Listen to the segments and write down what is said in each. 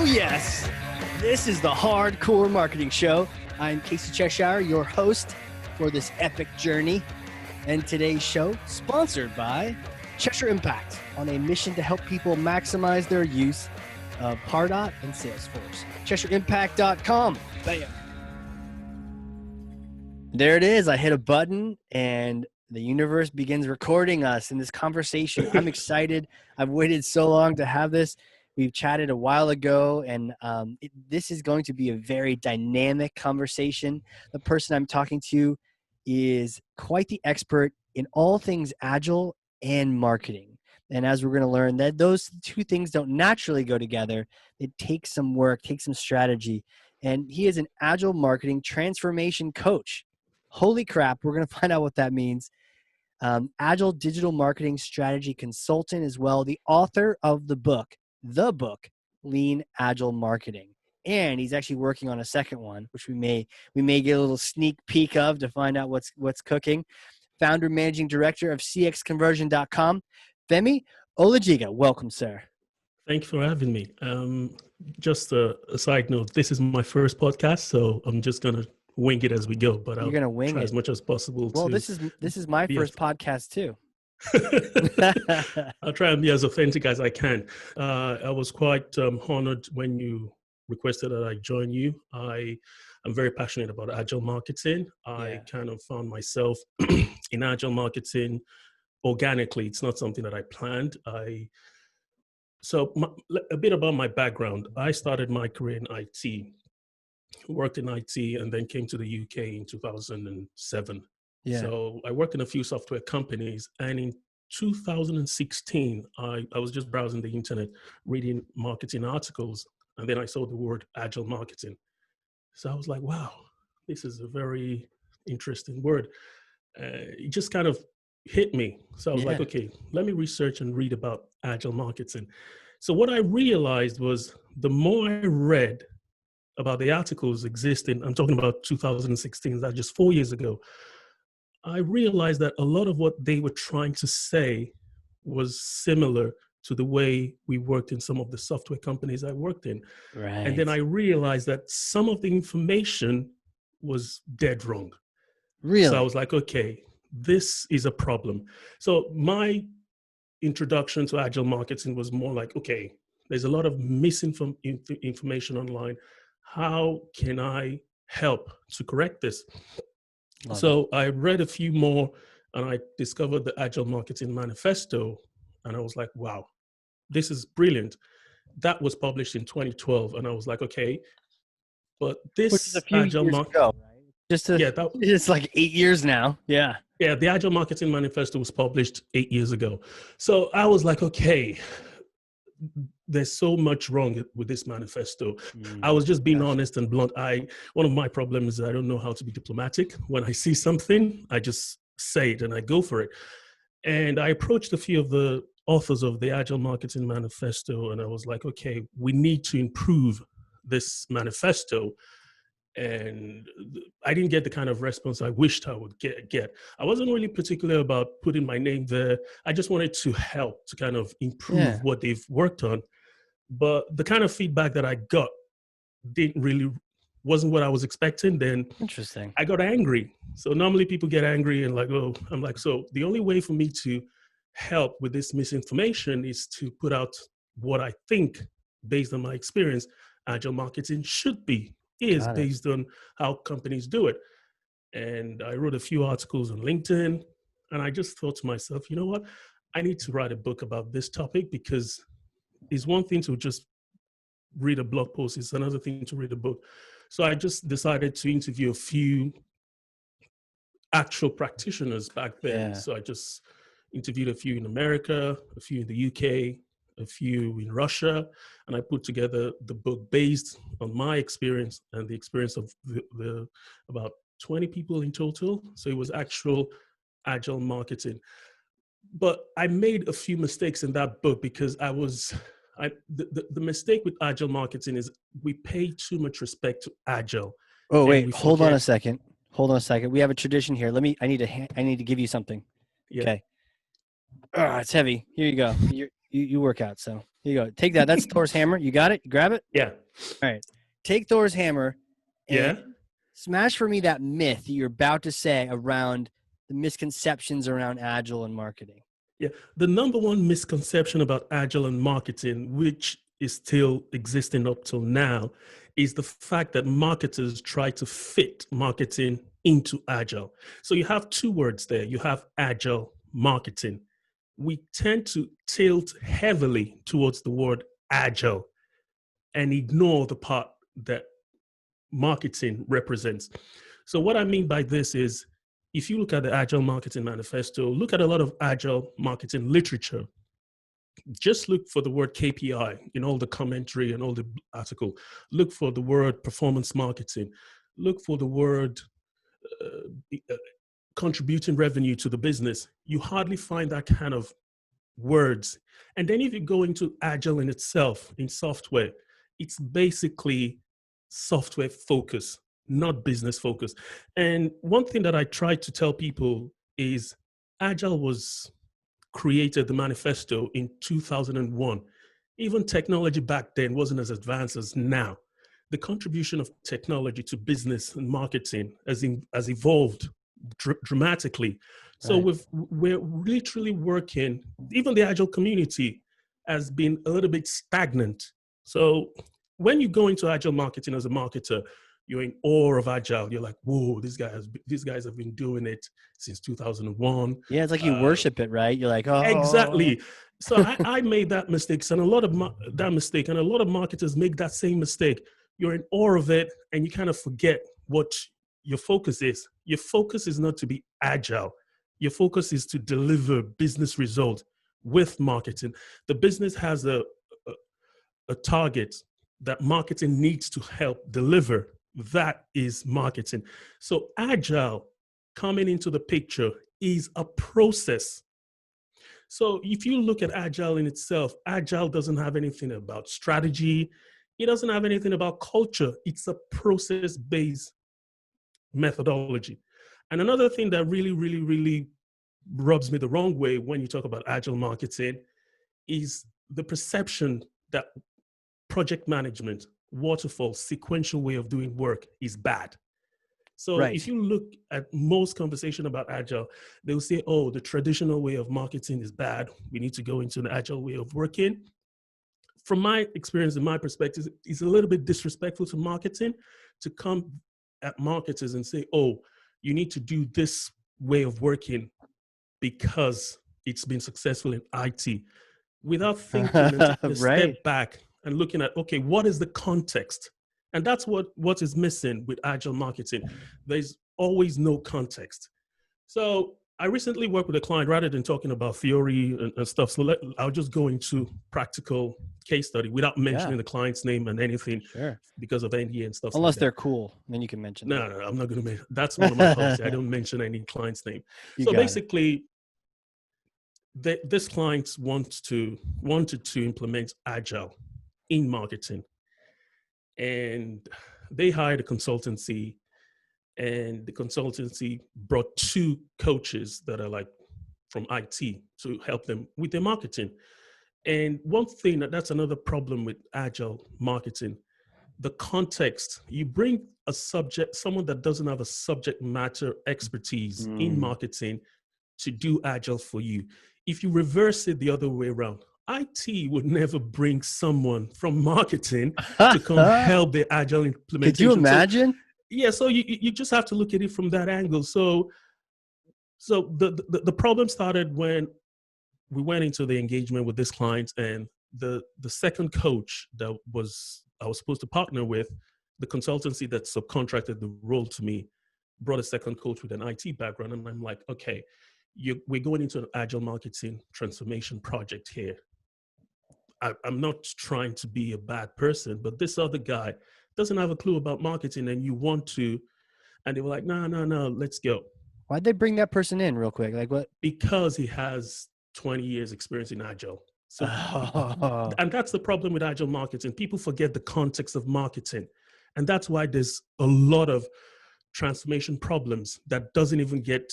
Oh yes, this is the Hardcore Marketing Show. I'm Casey Cheshire, your host for this epic journey. And today's show, sponsored by Cheshire Impact, on a mission to help people maximize their use of Pardot and Salesforce. CheshireImpact.com. Bam. There it is. I hit a button and the universe begins recording us in this conversation. I'm excited. I've waited so long to have this. We've chatted a while ago, and this is going to be a very dynamic conversation. The person I'm talking to is quite the expert in all things Agile and marketing. And as we're going to learn, that those two things don't naturally go together. It takes some work, takes some strategy. And he is an Agile Marketing Transformation Coach. Holy crap, we're going to find out what that means. Agile Digital Marketing Strategy Consultant as well, the author of the book, Lean Agile Marketing. And he's actually working on a second one, which we may get a little sneak peek of to find out what's cooking. Founder, Managing Director of CXconversion.com, Femi Olajiga. Welcome, sir. Thank you for having me. Just a side note, this is my first podcast, so I'm just going to wing it as we go, but I'll try as much as possible. Well, this is my first podcast too. I'll try and be as authentic as I can. I was quite honored when you requested that I join you. I am very passionate about Agile marketing. I kind of found myself in Agile marketing organically. It's not something that I planned. A bit about my background. I started my career in IT, worked in IT, and then came to the UK in 2007. Yeah. So I worked in a few software companies, and in 2016, I was just browsing the internet, reading marketing articles, and then I saw the word Agile marketing. So I was like, wow, this is a very interesting word. It just kind of hit me. So I was like, okay, let me research and read about Agile marketing. So what I realized was the more I read about the articles existing, I'm talking about 2016, that's just 4 years ago, I realized that a lot of what they were trying to say was similar to the way we worked in some of the software companies I worked in. Right. And then I realized that some of the information was dead wrong. Really? So I was like, okay, this is a problem. So my introduction to Agile marketing was more like, okay, there's a lot of misinformation online. How can I help to correct this? So I read a few more and I discovered the Agile Marketing Manifesto. And I was like, wow, this is brilliant. That was published in 2012. And I was like, okay, but this Which is a few years ago, right? It's like 8 years now. Yeah. Yeah, the Agile Marketing Manifesto was published 8 years ago. So I was like, okay, there's so much wrong with this manifesto. I was just being honest and blunt. One of my problems is I don't know how to be diplomatic. When I see something, I just say it and I go for it. And I approached a few of the authors of the Agile Marketing Manifesto, and I was like, okay, we need to improve this manifesto. And I didn't get the kind of response I wished I would get. I wasn't really particular about putting my name there. I just wanted to help to kind of improve what they've worked on. But the kind of feedback that I got wasn't what I was expecting. Then interesting. I got angry. So normally people get angry and like, oh, I'm like, so the only way for me to help with this misinformation is to put out what I think, based on my experience, Agile marketing should be. Is based on how companies do it. And I wrote a few articles on LinkedIn, and I just thought to myself, you know what? I need to write a book about this topic, because it's one thing to just read a blog post, it's another thing to read a book. So I just decided to interview a few actual practitioners back then. Yeah. So I just interviewed a few in America, a few in the UK, a few in Russia, and I put together the book based on my experience and the experience of the about 20 people in total. So it was actual Agile marketing. But I made a few mistakes in that book, because the mistake with Agile marketing is we pay too much respect to Agile. Oh, wait, hold on a second. We have a tradition here. I need to give you something. Yeah. Okay. It's heavy. Here you go. You work out, so here you go. Take that. That's Thor's hammer. You got it? You grab it? Yeah. All right. Take Thor's hammer and Yeah. smash for me that myth that you're about to say around the misconceptions around Agile and marketing. Yeah. The number one misconception about Agile and marketing, which is still existing up till now, is the fact that marketers try to fit marketing into Agile. So you have two words there. You have Agile marketing. We tend to tilt heavily towards the word Agile and ignore the part that marketing represents. So what I mean by this is, if you look at the Agile Marketing Manifesto, look at a lot of Agile marketing literature, just look for the word KPI in all the commentary and all the article. Look for the word performance marketing. Look for the word contributing revenue to the business. You hardly find that kind of words. And then if you go into Agile in itself, in software, it's basically software focus, not business focus. And one thing that I try to tell people is Agile was created, the manifesto, in 2001. Even technology back then wasn't as advanced as now. The contribution of technology to business and marketing has evolved dramatically. So Right. we're literally working, even the Agile community has been a little bit stagnant. So when you go into Agile marketing as a marketer, you're in awe of Agile. You're like, whoa, these guys have been doing it since 2001. Yeah, it's like you worship it, right? You're like, oh. Exactly. So I made that mistake, and a lot of and a lot of marketers make that same mistake. You're in awe of it, and you kind of forget what your focus is. Your focus is not to be agile. Your focus is to deliver business results with marketing. The business has a target that marketing needs to help deliver. That is marketing. So agile coming into the picture is a process. So if you look at Agile in itself, Agile doesn't have anything about strategy. It doesn't have anything about culture. It's a process-based methodology. And another thing that really, really, really rubs me the wrong way when you talk about Agile marketing is the perception that project management, waterfall, sequential way of doing work is bad. So Right. if you look at most conversation about Agile, they'll say, oh, the traditional way of marketing is bad. We need to go into an Agile way of working. From my experience and my perspective, it's a little bit disrespectful to marketing to come at marketers and say, oh, you need to do this way of working because it's been successful in IT, without thinking and taking a Right. step back and looking at, okay, what is the context? And that's what is missing with Agile marketing. There's always no context. So I recently worked with a client, rather than talking about theory and stuff. So I'll just go into practical case study without mentioning the client's name and anything, Sure. because of NDA and stuff like Unless that. they're cool, then you can mention No, I'm not going to mention. That's one of my policies. I don't mention any client's name. You So got it. basically, this client wanted to implement Agile in marketing, and they hired a consultancy, and the consultancy brought two coaches that are like from IT to help them with their marketing. And one thing that's another problem with Agile marketing, the context. You bring someone that doesn't have a subject matter expertise in marketing to do Agile for you. If you reverse it the other way around, IT would never bring someone from marketing to come help the Agile implementation. Could you imagine? So you just have to look at it from that angle. So the problem started when we went into the engagement with this client, and the second coach that I was supposed to partner with, the consultancy that subcontracted the role to me, brought a second coach with an IT background. And I'm like, okay, we're going into an Agile marketing transformation project here. I'm not trying to be a bad person, but this other guy doesn't have a clue about marketing, and you want to. And they were like, no, let's go. Why'd they bring that person in real quick? Like what? Because he has 20 years experience in Agile. So, and that's the problem with Agile marketing. People forget the context of marketing. And that's why there's a lot of transformation problems that doesn't even get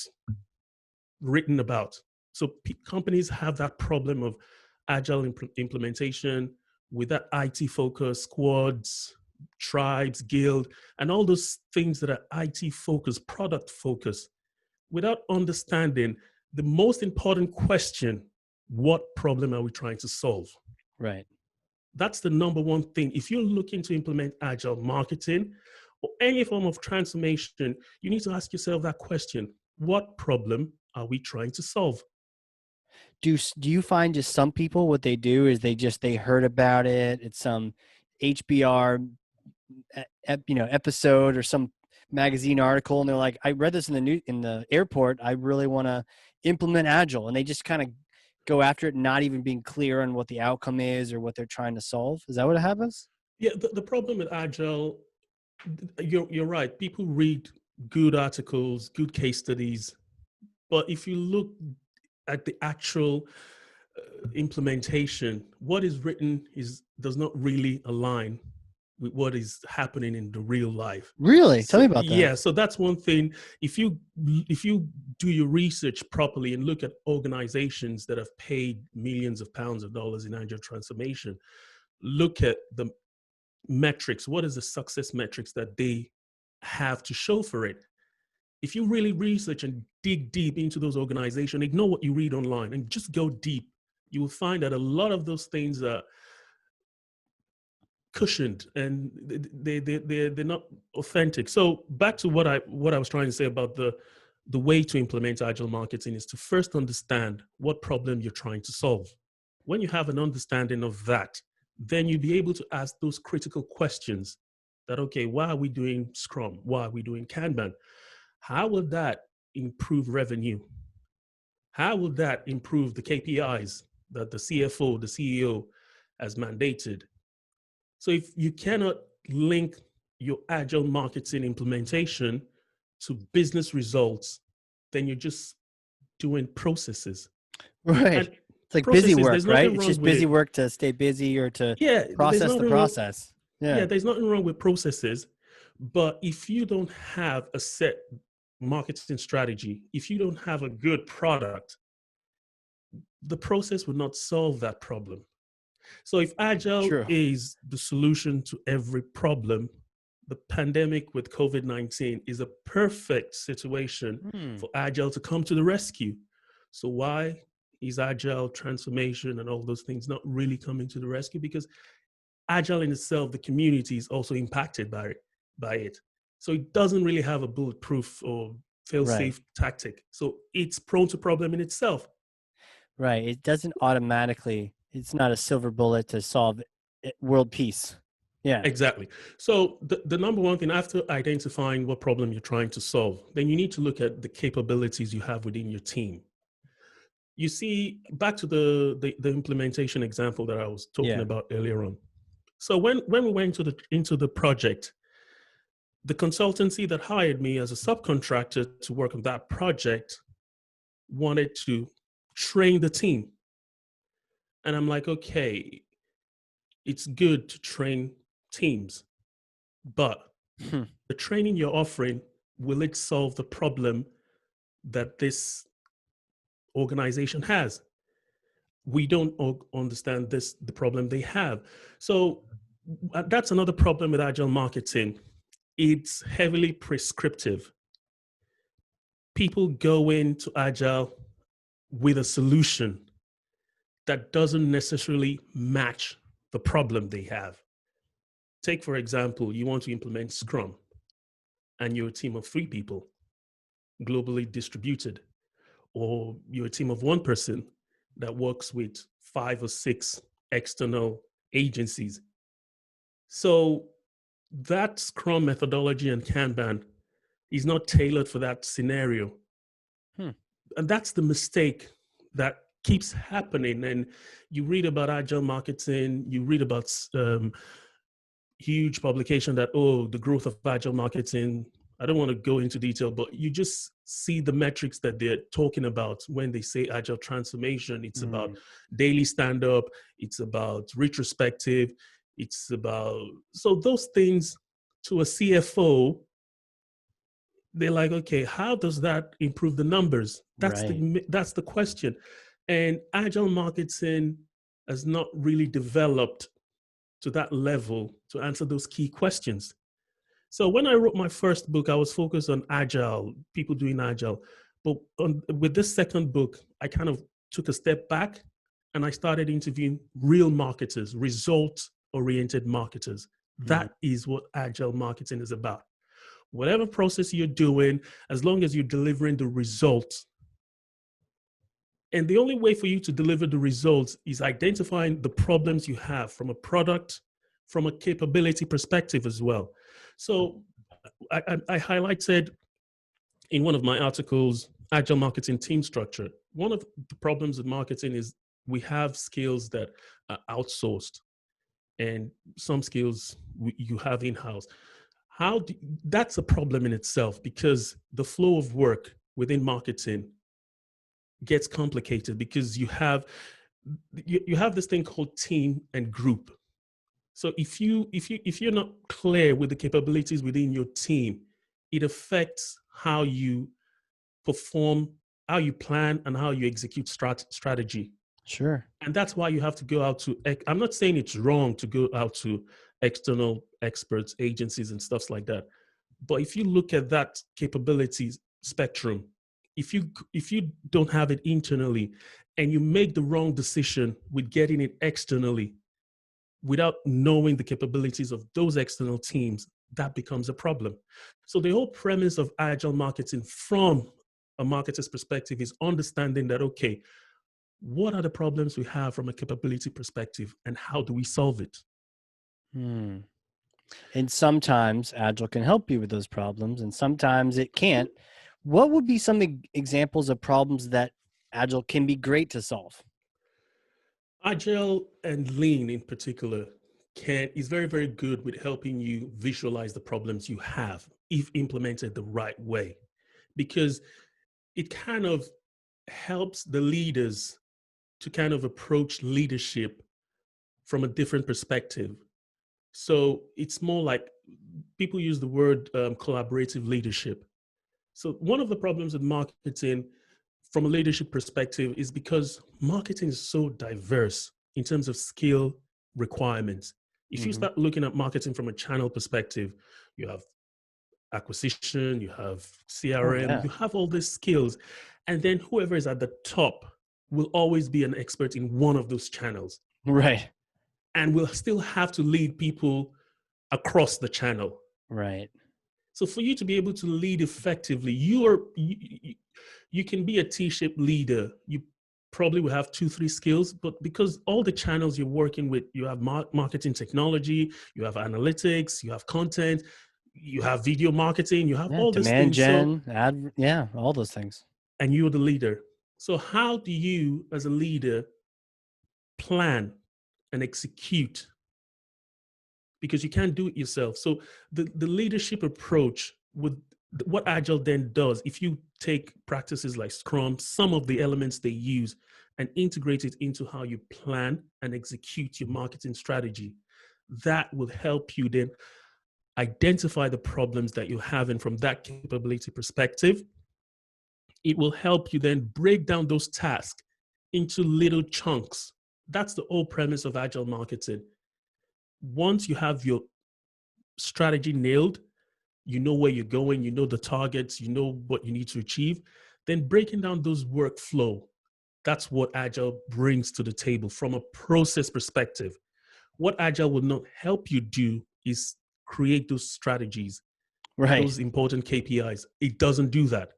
written about. So companies have that problem of agile implementation with that IT focus, squads, tribes, guild, and all those things that are IT focused, product focused, without understanding the most important question: what problem are we trying to solve? Right. That's the number one thing. If you're looking to implement agile marketing or any form of transformation, you need to ask yourself that question: what problem are we trying to solve? Do you find just some people, what they do is they heard about it, it's some HBR episode or some magazine article, and they're like, I read this in the airport, I really want to implement agile, and they just kind of go after it, not even being clear on what the outcome is or what they're trying to solve? Is that what happens? Yeah, the problem with agile, you're right. People read good articles, good case studies, but if you look at the actual implementation, what is written does not really align with what is happening in the real life. Really? Tell So me about that. yeah, so that's one thing. If you do your research properly and look at organizations that have paid millions of pounds of dollars in agile transformation, look at the metrics. What is the success metrics that they have to show for it? If you really research and dig deep into those organizations, ignore what you read online and just go deep, you will find that a lot of those things are cushioned and they're not authentic. So back to what I was trying to say about the way to implement agile marketing is to first understand what problem you're trying to solve. When you have an understanding of that, then you'll be able to ask those critical questions that, okay, why are we doing Scrum? Why are we doing Kanban? How will that improve revenue? How will that improve the KPIs that the CFO, the CEO has mandated? So if you cannot link your agile marketing implementation to business results, then you're just doing processes. Right. And It's like busy processes, work, there's right? nothing It's wrong just with busy it. work to stay busy or to Yeah, there's process the nothing wrong. process. Yeah, Yeah. there's nothing wrong with processes. But if you don't have a set marketing strategy, if you don't have a good product, the process will not solve that problem. So if agile True. is the solution to every problem, the pandemic with COVID-19 is a perfect situation Hmm. for agile to come to the rescue. So why is agile transformation and all those things not really coming to the rescue? Because agile in itself, the community is also impacted by it. So it doesn't really have a bulletproof or Right. fail-safe tactic. So it's prone to problem in itself. Right. It doesn't automatically, it's not a silver bullet to solve world peace. Yeah. Exactly. So the number one thing, after identifying what problem you're trying to solve, then you need to look at the capabilities you have within your team. You see, back to the implementation example that I was talking Yeah. about earlier on. So when we went into the project, the consultancy that hired me as a subcontractor to work on that project wanted to train the team. And I'm like, okay, it's good to train teams, but Hmm. the training you're offering, will it solve the problem that this organization has? We don't understand the problem they have. So that's another problem with agile marketing. It's heavily prescriptive. People go into agile with a solution that doesn't necessarily match the problem they have. Take, for example, you want to implement Scrum and you're a team of 3 people, globally distributed, or you're a team of 1 person that works with 5 or 6 external agencies. So that Scrum methodology and Kanban is not tailored for that scenario. Hmm. And that's the mistake that keeps happening. And you read about agile marketing, you read about huge publication that, oh, the growth of agile marketing. I don't want to go into detail, but you just see the metrics that they're talking about when they say agile transformation. It's about Mm. daily stand up, it's about retrospective, it's about, so those things to a CFO, they're like, okay, how does that improve the numbers? Right. That's the question. And agile marketing has not really developed to that level to answer those key questions. So when I wrote my first book, I was focused on Agile, people doing Agile. But with this second book, I kind of took a step back and I started interviewing real marketers, result-oriented marketers. That is what Agile marketing is about. Whatever process you're doing, as long as you're delivering the results. And the only way for you to deliver the results is identifying the problems you have from a product, from a capability perspective as well. So I highlighted in one of my articles, Agile Marketing Team Structure. One of the problems with marketing is we have skills that are outsourced and some skills you have in-house. That's a problem in itself, because the flow of work within marketing gets complicated because you have this thing called team and group. So if you're not clear with the capabilities within your team, it affects how you perform, how you plan, and how you execute strategy. Sure. And that's why you have to go out to, I'm not saying it's wrong to go out to external experts, agencies, and stuff like that. But if you look at that capabilities spectrum, if you don't have it internally and you make the wrong decision with getting it externally without knowing the capabilities of those external teams, that becomes a problem. So the whole premise of Agile marketing from a marketer's perspective is understanding that, okay, what are the problems we have from a capability perspective and how do we solve it? And sometimes Agile can help you with those problems, and sometimes it can't. What would be some examples of problems that Agile can be great to solve? Agile and Lean in particular is very, very good with helping you visualize the problems you have if implemented the right way, because it kind of helps the leaders to kind of approach leadership from a different perspective. So it's more like, people use the word collaborative leadership. So one of the problems with marketing from a leadership perspective is because marketing is so diverse in terms of skill requirements. If you start looking at marketing from a channel perspective, you have acquisition, you have CRM, you have all these skills. And then whoever is at the top will always be an expert in one of those channels. Right. And will still have to lead people across the channel. Right. So for you to be able to lead effectively, you can be a T-shaped leader. You probably will have 2-3 skills, but because all the channels you're working with, you have marketing technology, you have analytics, you have content, you have video marketing, you have all these Demand things. gen, all those things. And you're the leader. So how do you, as a leader, plan and execute? Because you can't do it yourself. So the leadership approach would, what Agile then does, if you take practices like Scrum, some of the elements they use, and integrate it into how you plan and execute your marketing strategy, that will help you then identify the problems that you're having from that capability perspective. It will help you then break down those tasks into little chunks. That's the whole premise of Agile marketing. Once you have your strategy nailed, you know where you're going, you know the targets, you know what you need to achieve, then breaking down those workflow, that's what Agile brings to the table from a process perspective. What Agile will not help you do is create those strategies, those important KPIs. It doesn't do that.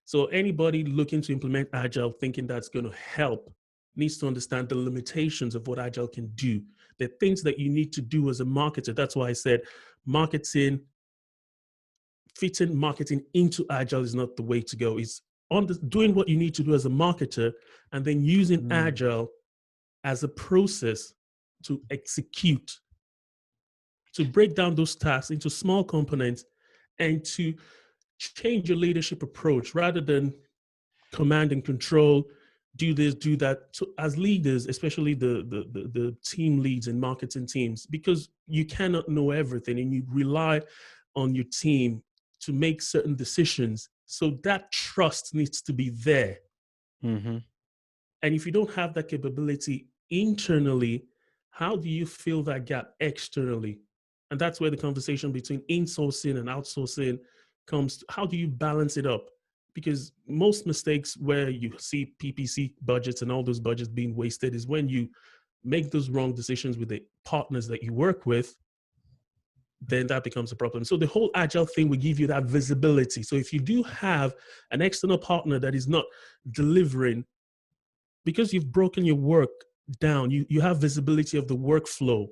So anybody looking to implement Agile thinking that's going to help needs to understand the limitations of what Agile can do. The things that you need to do as a marketer. That's why I said fitting marketing into Agile is not the way to go. It's doing what you need to do as a marketer and then using Agile as a process to execute, to break down those tasks into small components and to change your leadership approach rather than command and control, do this, do that. So as leaders, especially the team leads and marketing teams, because you cannot know everything and you rely on your team to make certain decisions. So that trust needs to be there. And if you don't have that capability internally, how do you fill that gap externally? And that's where the conversation between insourcing and outsourcing comes. How do you balance it up? Because most mistakes where you see PPC budgets and all those budgets being wasted is when you make those wrong decisions with the partners that you work with, then that becomes a problem. So the whole agile thing will give you that visibility. So if you do have an external partner that is not delivering, because you've broken your work down, you have visibility of the workflow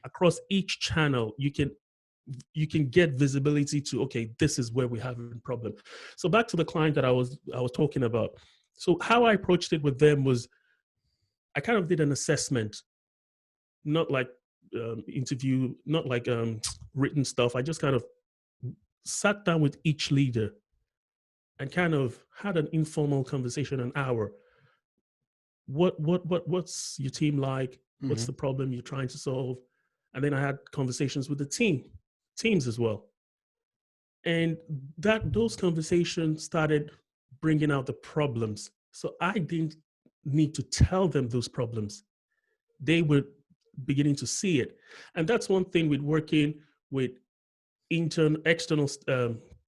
across each channel. You can get visibility to, okay, this is where we have a problem. So back to the client that I was talking about. So how I approached it with them was I kind of did an assessment, not like interview, not like written stuff. I just kind of sat down with each leader and kind of had an informal conversation, an hour. What's your team like? What's the problem you're trying to solve? And then I had conversations with the teams as well. And those conversations started bringing out the problems. So I didn't need to tell them those problems. They were beginning to see it. And that's one thing with working with external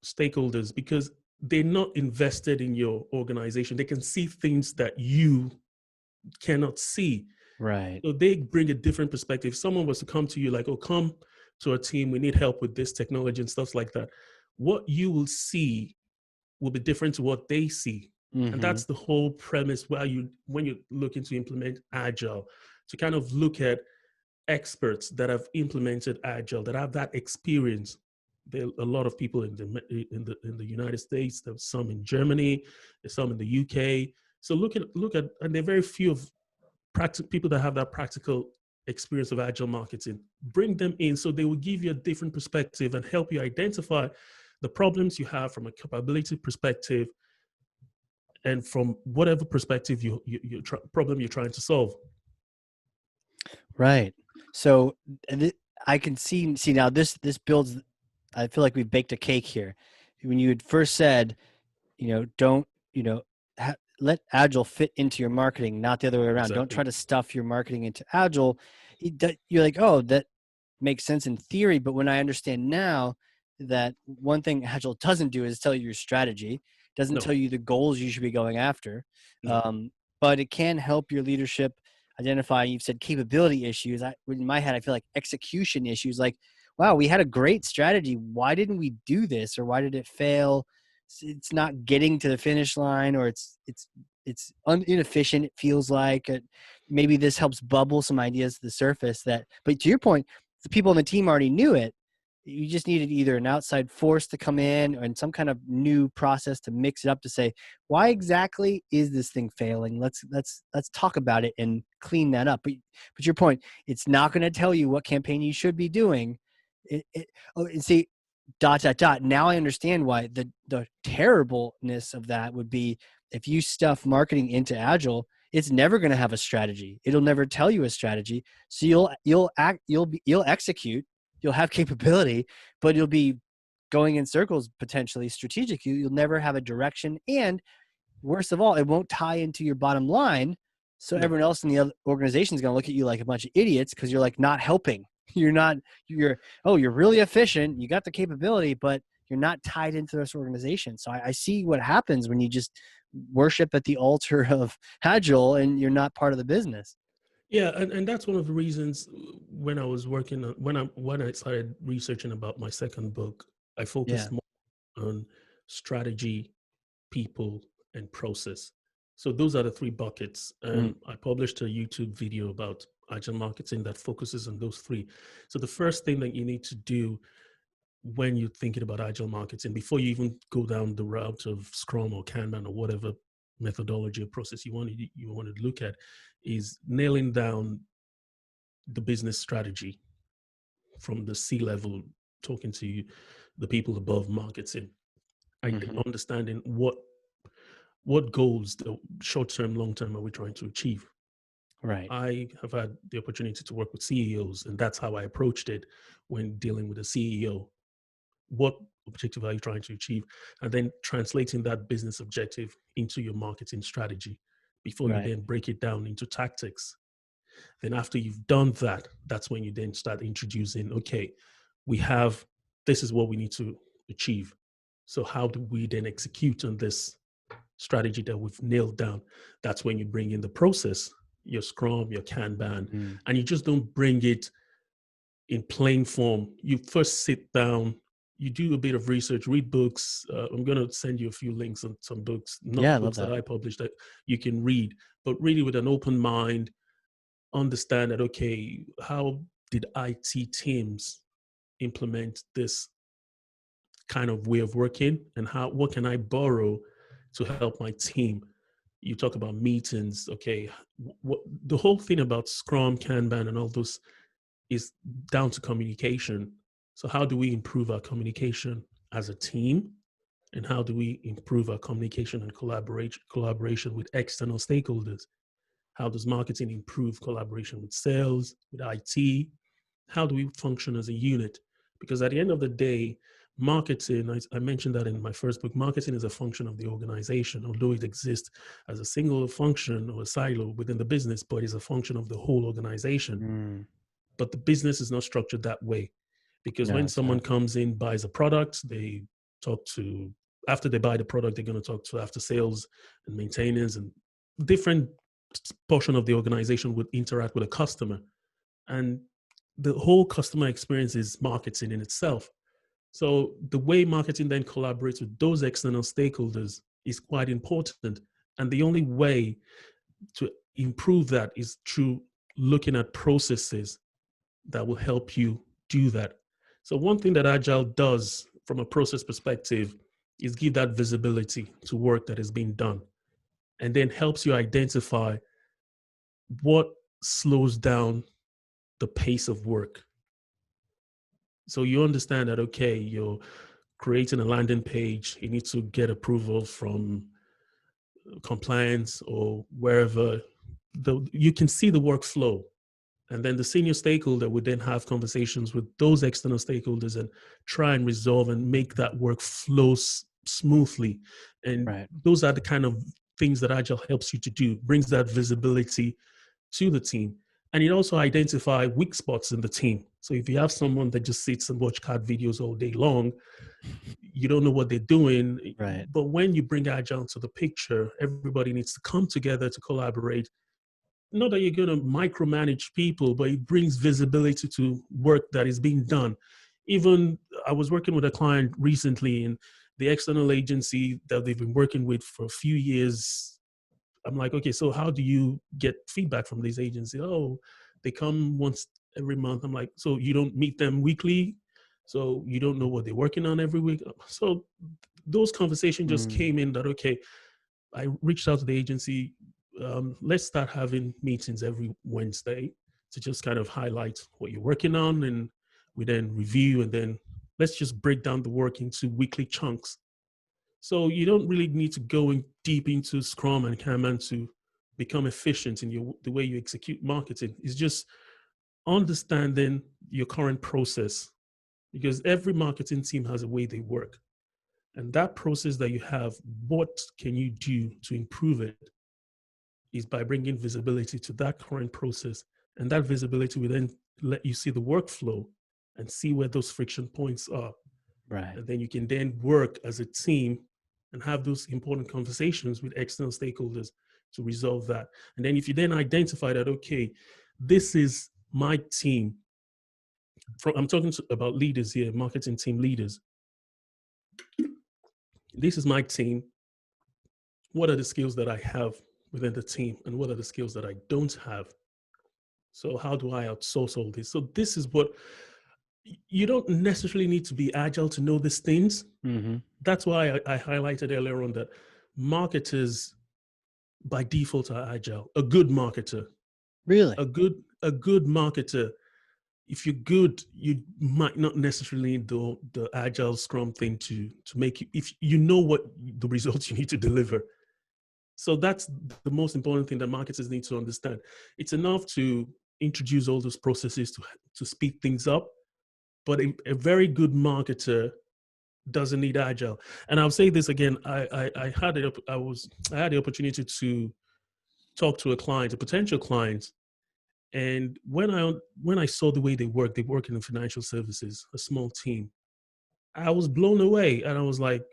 stakeholders, because they're not invested in your organization. They can see things that you cannot see. Right. So they bring a different perspective. If someone was to come to you like, oh, come to our team, we need help with this technology and stuff like that. What you will see will be different to what they see. And that's the whole premise when you're looking to implement Agile, to kind of look at experts that have implemented Agile, that have that experience. There are a lot of people in the United States. There's some in Germany. There's some in the UK. So look at, and there are very few of people that have that practical experience of Agile marketing. Bring them in so they will give you a different perspective and help you identify the problems you have from a capability perspective and from whatever perspective problem you're trying to solve. Right. So I can see now this builds. I feel like we've baked a cake here. When you had first said, don't let Agile fit into your marketing, not the other way around. Exactly. Don't try to stuff your marketing into Agile. You're like, oh, that makes sense in theory, but when I understand now that one thing Agile doesn't do is tell you your strategy, doesn't tell you the goals you should be going after, but it can help your leadership identify. You've said capability issues. In my head, I feel like execution issues. Like, wow, we had a great strategy. Why didn't we do this, or why did it fail? It's not getting to the finish line, or it's inefficient. It feels like maybe this helps bubble some ideas to the surface. But to your point, the people on the team already knew it. You just needed either an outside force to come in and some kind of new process to mix it up to say, why exactly is this thing failing? Let's talk about it and clean that up. But your point, it's not going to tell you what campaign you should be doing. And see, ... Now I understand why the terribleness of that would be if you stuff marketing into Agile. It's never going to have a strategy. It'll never tell you a strategy. So you'll execute, you'll have capability, but you'll be going in circles potentially strategically. You'll never have a direction, and worst of all, it won't tie into your bottom line. So everyone else in the other organization is going to look at you like a bunch of idiots because you're like not helping. You're really efficient. You got the capability, but you're not tied into this organization. So I see what happens when you just worship at the altar of Agile and you're not part of the business. Yeah, and that's one of the reasons when I was working on, when I started researching about my second book, I focused more on strategy, people, and process. So those are the three buckets. And I published a YouTube video about agile marketing that focuses on those three. So the first thing that you need to do when you're thinking about agile marketing, before you even go down the route of Scrum or Kanban or whatever methodology or process you want to look at, is nailing down the business strategy from the C level, talking to the people above marketing, understanding what goals, the short term, long term, are we trying to achieve. Right. I have had the opportunity to work with CEOs, and that's how I approached it when dealing with a CEO. What objective are you trying to achieve? And then translating that business objective into your marketing strategy. before you then break it down into tactics. Then after you've done that, that's when you then start introducing, okay, this is what we need to achieve. So how do we then execute on this strategy that we've nailed down? That's when you bring in the process, your Scrum, your Kanban, and you just don't bring it in plain form. You first sit down, you do a bit of research, read books. I'm going to send you a few links on some books, not books that I published, that you can read, but read it with an open mind. Understand that, okay, how did IT teams implement this kind of way of working, and what can I borrow to help my team? You talk about meetings. Okay, the whole thing about Scrum, Kanban, and all those is down to communication. So how do we improve our communication as a team? And how do we improve our communication and collaboration with external stakeholders? How does marketing improve collaboration with sales, with IT? How do we function as a unit? Because at the end of the day, marketing, I mentioned that in my first book, marketing is a function of the organization, although it exists as a single function or a silo within the business, but it's a function of the whole organization. But the business is not structured that way, because when someone comes in, buys a product, after they buy the product, they're going to talk to after sales and maintenance, and different portion of the organization would interact with a customer. And the whole customer experience is marketing in itself. So the way marketing then collaborates with those external stakeholders is quite important. And the only way to improve that is through looking at processes that will help you do that. So one thing that Agile does from a process perspective is give that visibility to work that is being done, and then helps you identify what slows down the pace of work. So you understand that, okay, you're creating a landing page, you need to get approval from compliance or wherever. You can see the workflow. And then the senior stakeholder would then have conversations with those external stakeholders and try and resolve and make that work flow smoothly. And those are the kind of things that Agile helps you to do, brings that visibility to the team. And it also identifies weak spots in the team. So if you have someone that just sits and watch cat videos all day long, you don't know what they're doing. But when you bring Agile to the picture, everybody needs to come together to collaborate. Not that you're going to micromanage people, but it brings visibility to work that is being done. Even I was working with a client recently, and the external agency that they've been working with for a few years, I'm like, okay, so how do you get feedback from these agencies? Oh, they come once every month. I'm like, so you don't meet them weekly? So you don't know what they're working on every week? So those conversations just came in that, okay, I reached out to the agency. Let's start having meetings every Wednesday to just kind of highlight what you're working on, and we then review, and then let's just break down the work into weekly chunks. So you don't really need to go in deep into Scrum and Kanban to become efficient in the way you execute marketing. It's just understanding your current process, because every marketing team has a way they work. And that process that you have, what can you do to improve it, is by bringing visibility to that current process. And that visibility will then let you see the workflow and see where those friction points are. And then you can then work as a team and have those important conversations with external stakeholders to resolve that. And then if you then identify that, okay, this is my team. I'm talking about leaders here, marketing team leaders. This is my team. What are the skills that I have within the team, and what are the skills that I don't have? So how do I outsource all this? So this is what, you don't necessarily need to be agile to know these things. That's why I highlighted earlier on that marketers by default are agile. A good marketer. Really? A good marketer, if you're good, you might not necessarily need the agile Scrum thing to make you, if you know what the results you need to deliver. So that's the most important thing that marketers need to understand. It's enough to introduce all those processes to speed things up, but a very good marketer doesn't need agile. And I'll say this again: I had the opportunity to talk to a potential client, and when I saw the way they work in financial services, a small team, I was blown away, and I was like,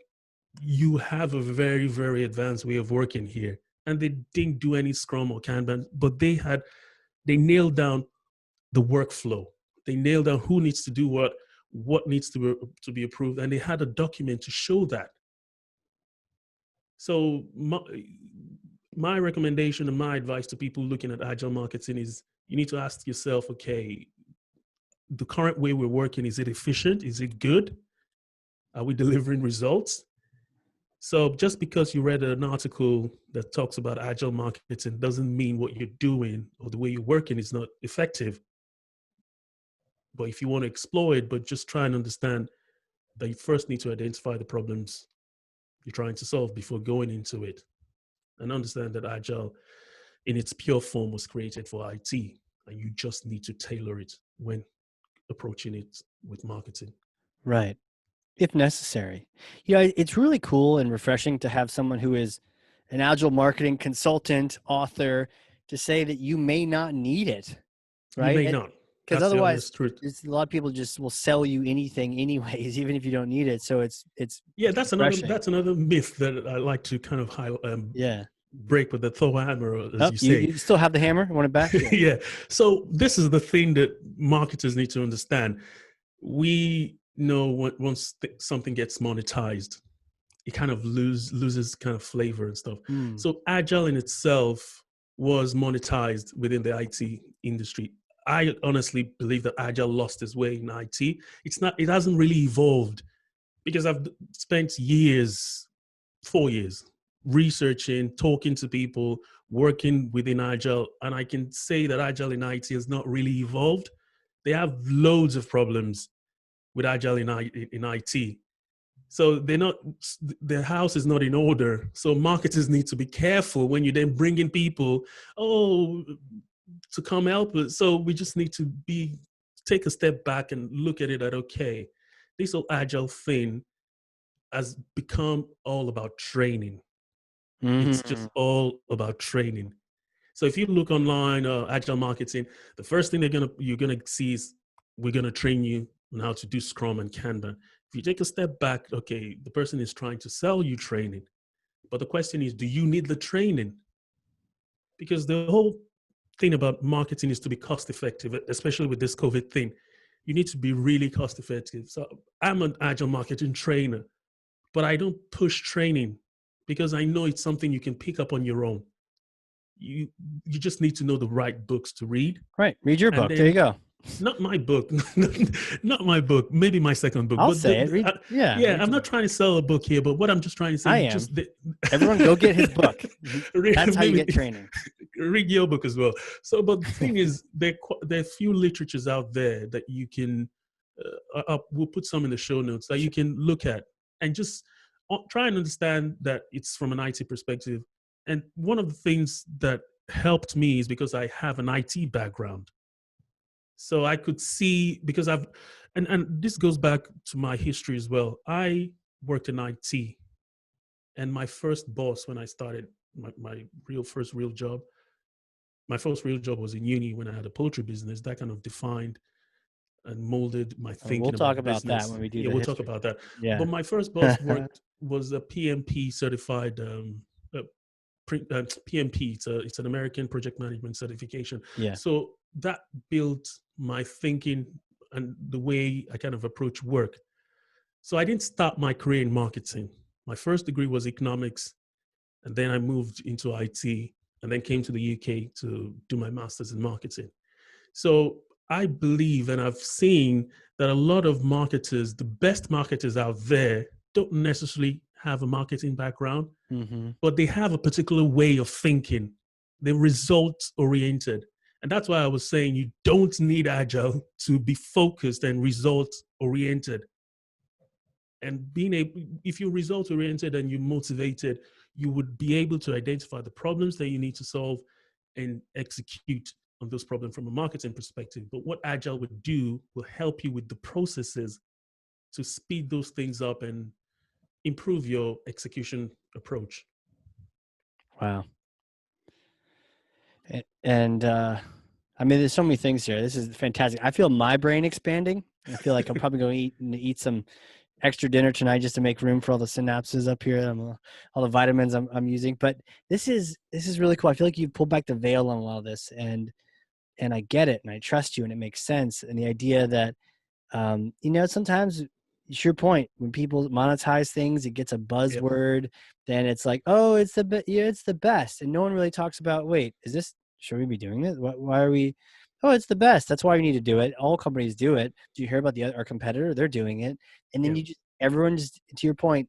"You have a very, very advanced way of working here." And they didn't do any Scrum or Kanban, but they nailed down the workflow. They nailed down who needs to do what needs to be approved, and they had a document to show that. So my recommendation and my advice to people looking at agile marketing is you need to ask yourself, okay, the current way we're working, is it efficient? Is it good? Are we delivering results? So just because you read an article that talks about agile marketing doesn't mean what you're doing or the way you're working is not effective. But if you want to explore it, but just try and understand that you first need to identify the problems you're trying to solve before going into it, and understand that agile in its pure form was created for IT, and you just need to tailor it when approaching it with marketing. Right. If necessary. It's really cool and refreshing to have someone who is an agile marketing consultant, author, to say that you may not need it, You may right? not. Because That's the otherwise, honest truth. a lot of people just will sell you anything anyways, even if you don't need it. So it's Yeah, refreshing. that's another myth that I like to kind of Yeah. break with the Thor hammer, as Oh, you you, say. you still have the hammer? Want it back? Yeah. Yeah. So this is the thing that marketers need to understand. We know once something gets monetized, it kind of loses kind of flavor and stuff. Mm. So agile in itself was monetized within the IT industry. I honestly believe that agile lost its way in IT. It hasn't really evolved, because I've spent years, 4 years, researching, talking to people, working within agile, and I can say that agile in IT has not really evolved. They have loads of problems with agile in IT. So they're not, their house is not in order. So marketers need to be careful when you then bring in people, oh, to come help us. So we just need to take a step back and look at it at, okay, this whole agile thing has become all about training. It's just Mm-hmm. all about training. So if you look online, agile marketing, the first thing you're gonna see is, we're gonna train you on how to do Scrum and Kanban. If you take a step back, okay, the person is trying to sell you training, but the question is, do you need the training? Because the whole thing about marketing is to be cost effective, especially with this COVID thing. You need to be really cost effective. So I'm an agile marketing trainer, but I don't push training because I know it's something you can pick up on your own. You you just need to know the right books to read, Right. Read your and book. There you then, go. not my book, not my book, maybe my second book, I'll but say it. Yeah. yeah, Read I'm your not book. trying to sell a book here, but what I'm just trying to say, I you am. just Everyone go get his book. That's how you maybe get training. read your book as well. So, but the thing is, there are few literatures out there that you can, we'll put some in the show notes that you can look at and just try and understand that it's from an IT perspective. And one of the things that helped me is because I have an IT background. So I could see, because and this goes back to my history as well. I worked in IT, and my first boss when I started my first real job, my first real job was in uni when I had a poultry business. That kind of defined and molded my We'll thinking talk about about that business. when we do Yeah, the we'll talk history. about that. Yeah. But my first boss was a PMP certified, uh, PMP. It's an American project management certification. Yeah. So that built my thinking and the way I kind of approach work. So I didn't start my career in marketing. My first degree was economics, and then I moved into IT, and then came to the UK to do my master's in marketing. So I believe, and I've seen that a lot of marketers, the best marketers out there, don't necessarily have a marketing background, Mm-hmm. but they have a particular way of thinking. They're results oriented. And that's why I was saying you don't need agile to be focused and result oriented. And if you're result oriented and you're motivated, you would be able to identify the problems that you need to solve and execute on those problems from a marketing perspective. But what agile would do will help you with the processes to speed those things up and improve your execution approach. Wow. And I mean, there's so many things here. This is fantastic. I feel my brain expanding. I feel like I'm probably going to eat some extra dinner tonight just to make room for all the synapses up here, all the vitamins I'm using. But this is really cool. I feel like you pulled back the veil on all this, and I get it, and I trust you, and it makes sense. And the idea that sometimes it's your point, when people monetize things, it gets a buzzword. Then it's like, oh, it's it's the best, and no one really talks about, wait, should we be doing this? Why are we? Oh, it's the best. That's why we need to do it. All companies do it. Do you hear about our competitor? They're doing it, and then everyone just, to your point,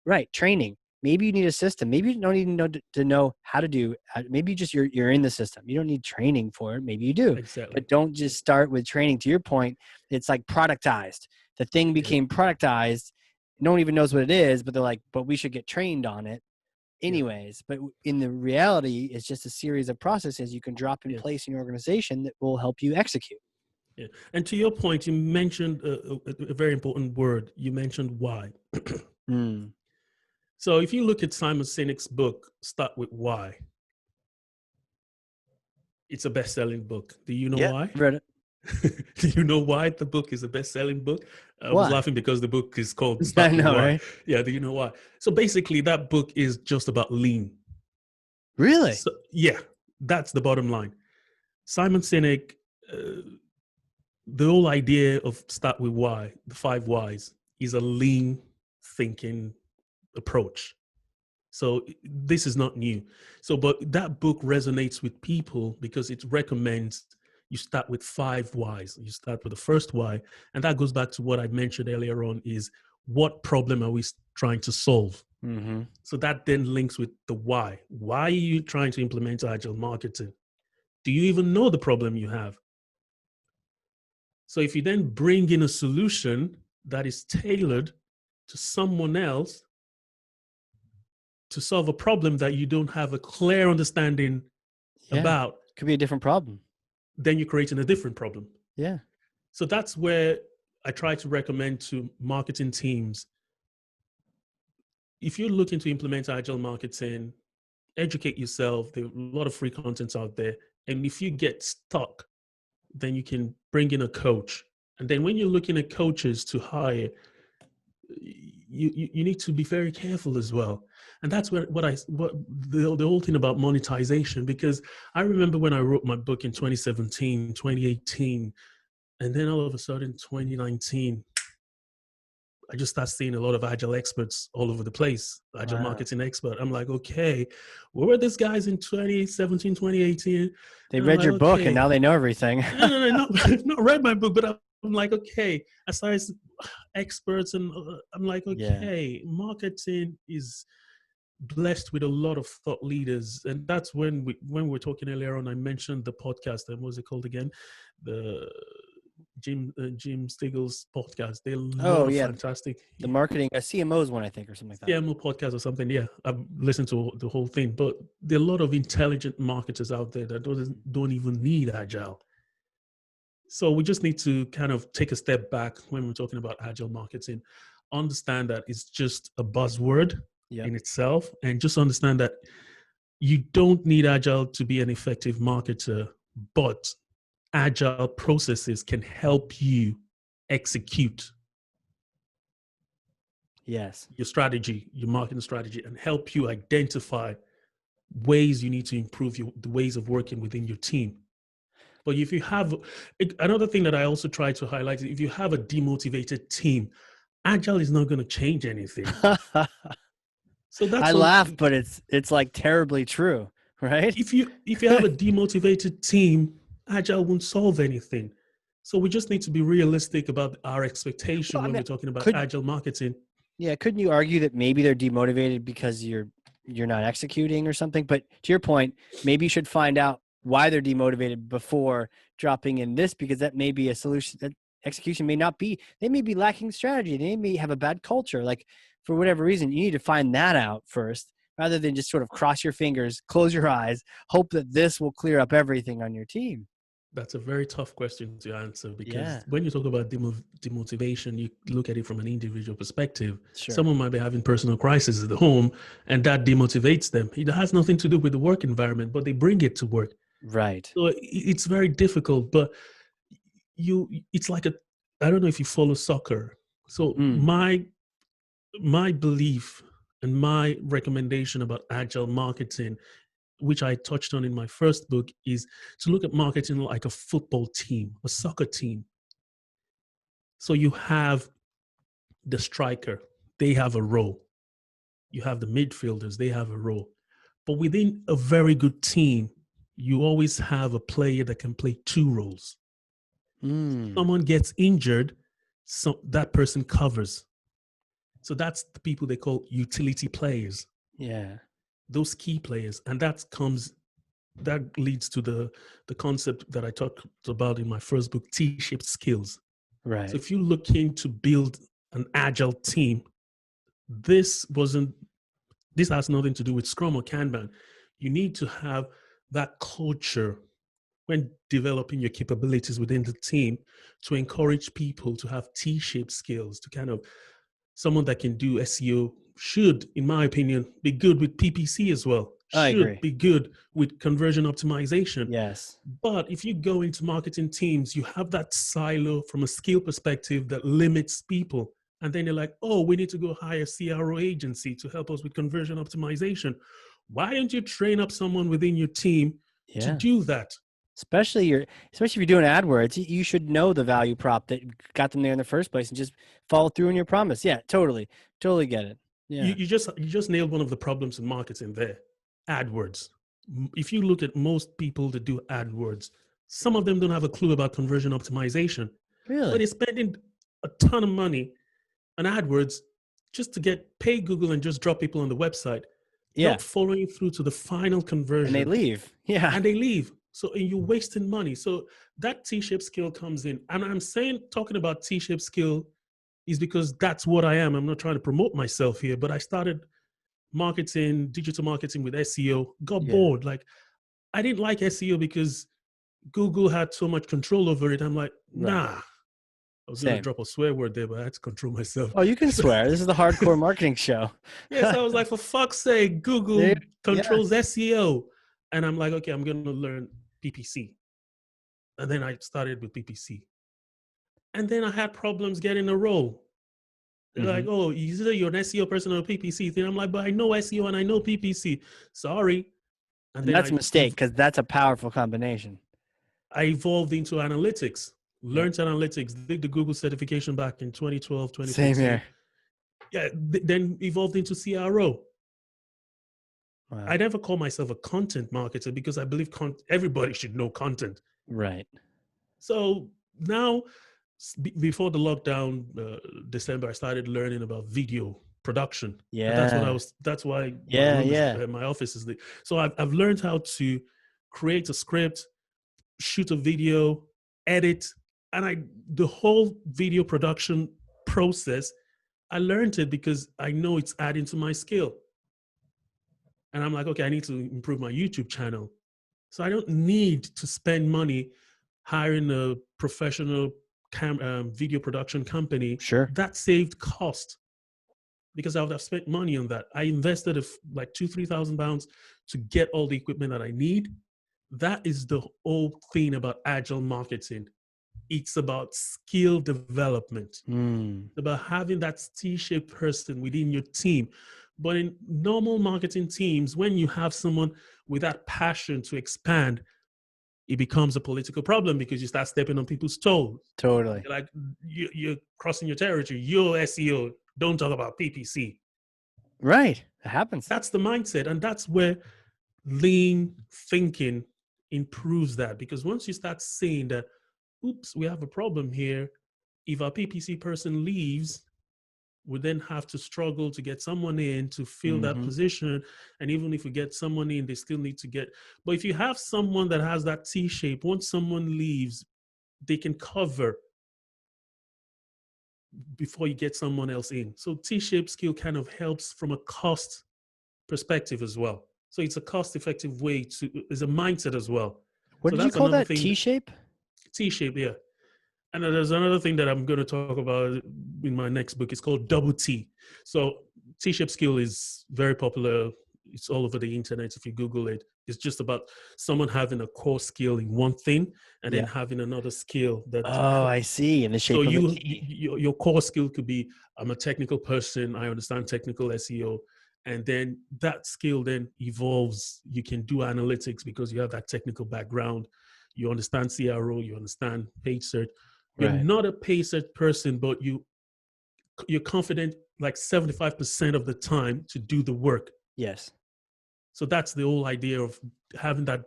right? Training. Maybe you need a system. Maybe you don't even know to know how to do. Maybe you're in the system. You don't need training for it. Maybe you do. Exactly. But don't just start with training. To your point, it's like productized. The thing became productized. No one even knows what it is, but they're like, but we should get trained on it anyways. But in the reality, it's just a series of processes you can drop in place in your organization that will help you execute. Yeah. And to your point, you mentioned a very important word. You mentioned why. So if you look at Simon Sinek's book, Start With Why, it's a best-selling book. Do you know why? I've read it. Do you know why the book is a best-selling book? I was laughing because the book is called Start With Why. Right? Yeah, do you know why? So basically, that book is just about lean. Really? So, yeah, that's the bottom line. Simon Sinek, the whole idea of Start With Why, the 5 whys, is a lean thinking approach. So this is not new. So, but that book resonates with people because it recommends you start with 5 whys. You start with the first why. And that goes back to what I mentioned earlier on, is what problem are we trying to solve? Mm-hmm. So that then links with the why. Why are you trying to implement agile marketing? Do you even know the problem you have? So if you then bring in a solution that is tailored to someone else to solve a problem that you don't have a clear understanding about, could be a different problem. Then you're creating a different problem. Yeah. So that's where I try to recommend to marketing teams, if you're looking to implement agile marketing, educate yourself. There are a lot of free content out there. And if you get stuck, then you can bring in a coach. And then when you're looking at coaches to hire, you need to be very careful as well. And that's where the whole thing about monetization, because I remember when I wrote my book in 2017, 2018, and then all of a sudden 2019, I just start seeing a lot of agile experts all over the place, agile marketing expert. I'm like, okay, where were these guys in 2017, 2018? They read your book and now they know everything. No, not read my book, but I'm like, okay, as far as experts, and I'm like, okay, marketing is blessed with a lot of thought leaders. And that's when we were talking earlier on, I mentioned the podcast, and what was it called again? The Jim Stiegel's podcast. They're a lot of fantastic. The marketing, a CMO's one, I think, or something like that. CMO podcast or something. Yeah, I've listened to the whole thing. But there are a lot of intelligent marketers out there that don't even need agile. So we just need to kind of take a step back when we're talking about agile marketing, understand that it's just a buzzword in itself, and just understand that you don't need agile to be an effective marketer, but agile processes can help you execute your strategy, your marketing strategy, and help you identify ways you need to improve the ways of working within your team. But if you have, another thing that I also try to highlight, if you have a demotivated team, agile is not going to change anything. So that's I laugh, but it's like terribly true, right? If you have a demotivated team, agile won't solve anything. So we just need to be realistic about our expectation when we're talking about agile marketing. Yeah, couldn't you argue that maybe they're demotivated because you're not executing or something? But to your point, maybe you should find out why they're demotivated before dropping in this, because that may be a solution. That execution may not be. They may be lacking strategy. They may have a bad culture. Like, for whatever reason, you need to find that out first, rather than just sort of cross your fingers, close your eyes, hope that this will clear up everything on your team. That's a very tough question to answer, because when you talk about demotivation, you look at it from an individual perspective. Sure. Someone might be having personal crisis at home, and that demotivates them. It has nothing to do with the work environment, but they bring it to work. Right. So it's very difficult, but it's like I don't know if you follow soccer. So Mm. my belief and my recommendation about agile marketing, which I touched on in my first book, is to look at marketing like a football team, a soccer team. So you have the striker, they have a role. You have the midfielders, they have a role. But within a very good team, you always have a player that can play two roles. Mm. Someone gets injured, so that person covers. So that's the people they call utility players, Yeah. those key players. And that leads to the concept that I talked about in my first book, T-shaped skills. So Right. if you're looking to build an agile team, this wasn't this has nothing to do with Scrum or Kanban. You need to have that culture when developing your capabilities within the team to encourage people to have T-shaped skills, to kind of someone that can do SEO should, in my opinion, be good with PPC as well, I should agree. be good with conversion optimization. Yes. But if you go into marketing teams, you have that silo from a skill perspective that limits people. And then they're like, oh, we need to go hire a CRO agency to help us with conversion optimization. Why don't you train up someone within your team to Yeah. do that? Especially if you're doing AdWords, you should know the value prop that got them there in the first place and just follow through on your promise. Yeah, totally get it. You, Yeah, you just nailed one of the problems in marketing there. AdWords. If you look at most people that do AdWords, some of them don't have a clue about conversion optimization, but really. they're spending a ton of money on AdWords just to get pay Google and just drop people on the website, Yeah, not following through to the final and they conversion, leave. Yeah, and they leave. So and you're wasting money. So that T-shaped skill comes in. And I'm saying talking about T-shaped skill is because that's what I am. I'm not trying to promote myself here, but I started digital marketing with SEO, got yeah, bored. Like I didn't like SEO because Google had so much control over it. I'm like, right. nah. I was gonna Same. drop a swear word there, but I had to control myself. Oh, you can So, swear. This is the hardcore marketing show. yes, I was like, for fuck's sake, Dude, Google controls yes. SEO. And I'm like, okay, I'm gonna learn PPC. And then I started with PPC. And then I had problems getting a role. They're like, Hmm. oh, either you're an SEO person or a PPC. Then I'm like, but I know SEO and I know PPC. Sorry. And And then that's a mistake because that's a powerful combination. I evolved into analytics, Yeah. learned analytics, did the Google certification back in 2012, Same 2013. here. Yeah, then evolved into CRO. I Wow. never call myself a content marketer because I believe everybody should know content. Right. So now, before the lockdown, December, I started learning about video production, and Yeah. That's why my Yeah. room is Yeah. my office is. So I've learned how to create a script, shoot a video, edit, and the whole video production process. I learned it because I know it's adding to my skill. And I'm like, okay, I need to improve my YouTube channel. So I don't need to spend money hiring a professional video production company. Sure. That saved cost because I would have spent money on that. I invested like £2,000-3,000 to get all the equipment that I need. That is the whole thing about agile marketing. It's about skill development. Mm. It's about having that T-shaped person within your team. But in normal marketing teams, when you have someone with that passion to expand, it becomes a political problem because you start stepping on people's toes. Totally. You're like, you're crossing your territory. You're SEO. Don't talk about PPC. Right. It happens. That's the mindset. And that's where lean thinking improves that. Because once you start seeing that, oops, we have a problem here. If our PPC person leaves, we then have to struggle to get someone in to fill that Hmm. position. And even if we get someone in, they still need to get. But if you have someone that has that T shape, once someone leaves, they can cover before you get someone else in. So T shape skill kind of helps from a cost perspective as well. So it's a cost effective way to, is a mindset as well. What So did you that's call another that? thing. T shape? T shape, yeah. And then there's another thing that I'm going to talk about in my next book. It's called double T. So T-shaped skill is very popular it's all over the internet. If you Google it, it's just about someone having a core skill in one thing and then Yeah. having another skill that. Oh, I see. In the So shape of a key. your core skill could be, I'm a technical person, I understand technical SEO, and then that skill then evolves. You can do analytics because you have that technical background. You understand CRO, you understand page search. You're Right. not a page search person, but you're confident like 75% of the time to do the work. Yes. So that's the whole idea of having that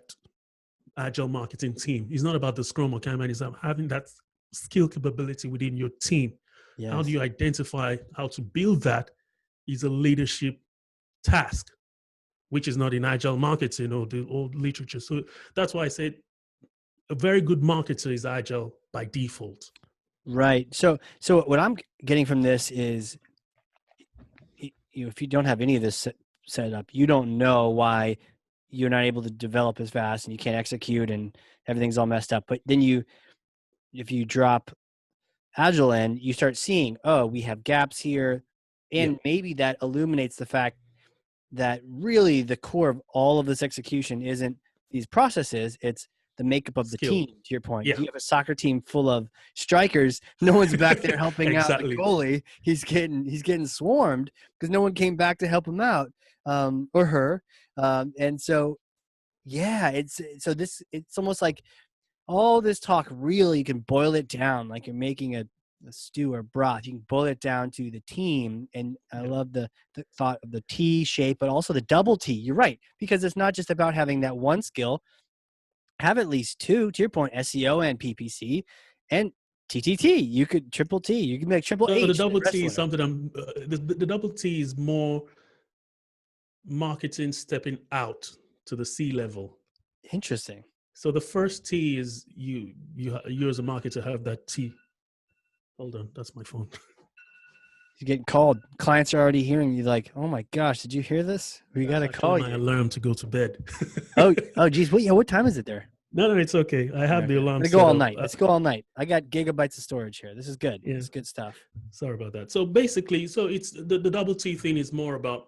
agile marketing team. It's not about the scrum or Kanban, it's about having that skill capability within your team. How do Yes. you identify how to build that is a leadership task, which is not in agile marketing or the old literature. So that's why I said a very good marketer is agile by default. Right. So what I'm getting from this is, if you don't have any of this set up, you don't know why you're not able to develop as fast and you can't execute and everything's all messed up. But then if you drop Agile in, you start seeing, oh, we have gaps here. Yeah. And maybe that illuminates the fact that really the core of all of this execution isn't these processes, it's the makeup of the Skill. team. To your point, if Yeah. you have a soccer team full of strikers, no one's back there helping out the Exactly. goalie. He's getting swarmed because no one came back to help him out, or her. And so, yeah, it's almost like all this talk, really, you can boil it down like you're making a stew or broth. You can boil it down to the team. And I love the thought of the T shape, but also the double T. You're right, because it's not just about having that one skill. Have at least two, to your point, SEO and PPC and TTT. You could triple T. You can make triple So the H, the double T is wrestler. something the double T is more marketing stepping out to the C level. Interesting. So the first T is you as a marketer have that T. Hold on, that's my phone. You're getting called. Clients are already hearing you like, oh my gosh, did you hear this? We got That's to actually call my you. alarm to go to bed. Oh, geez. What time is it there? No, it's okay. I have the Okay. I'm alarm gonna go set all up. night. Let's go all night. I got gigabytes of storage here. This is good. Yeah, This is good stuff. sorry about that. So basically, so it's the double T thing is more about,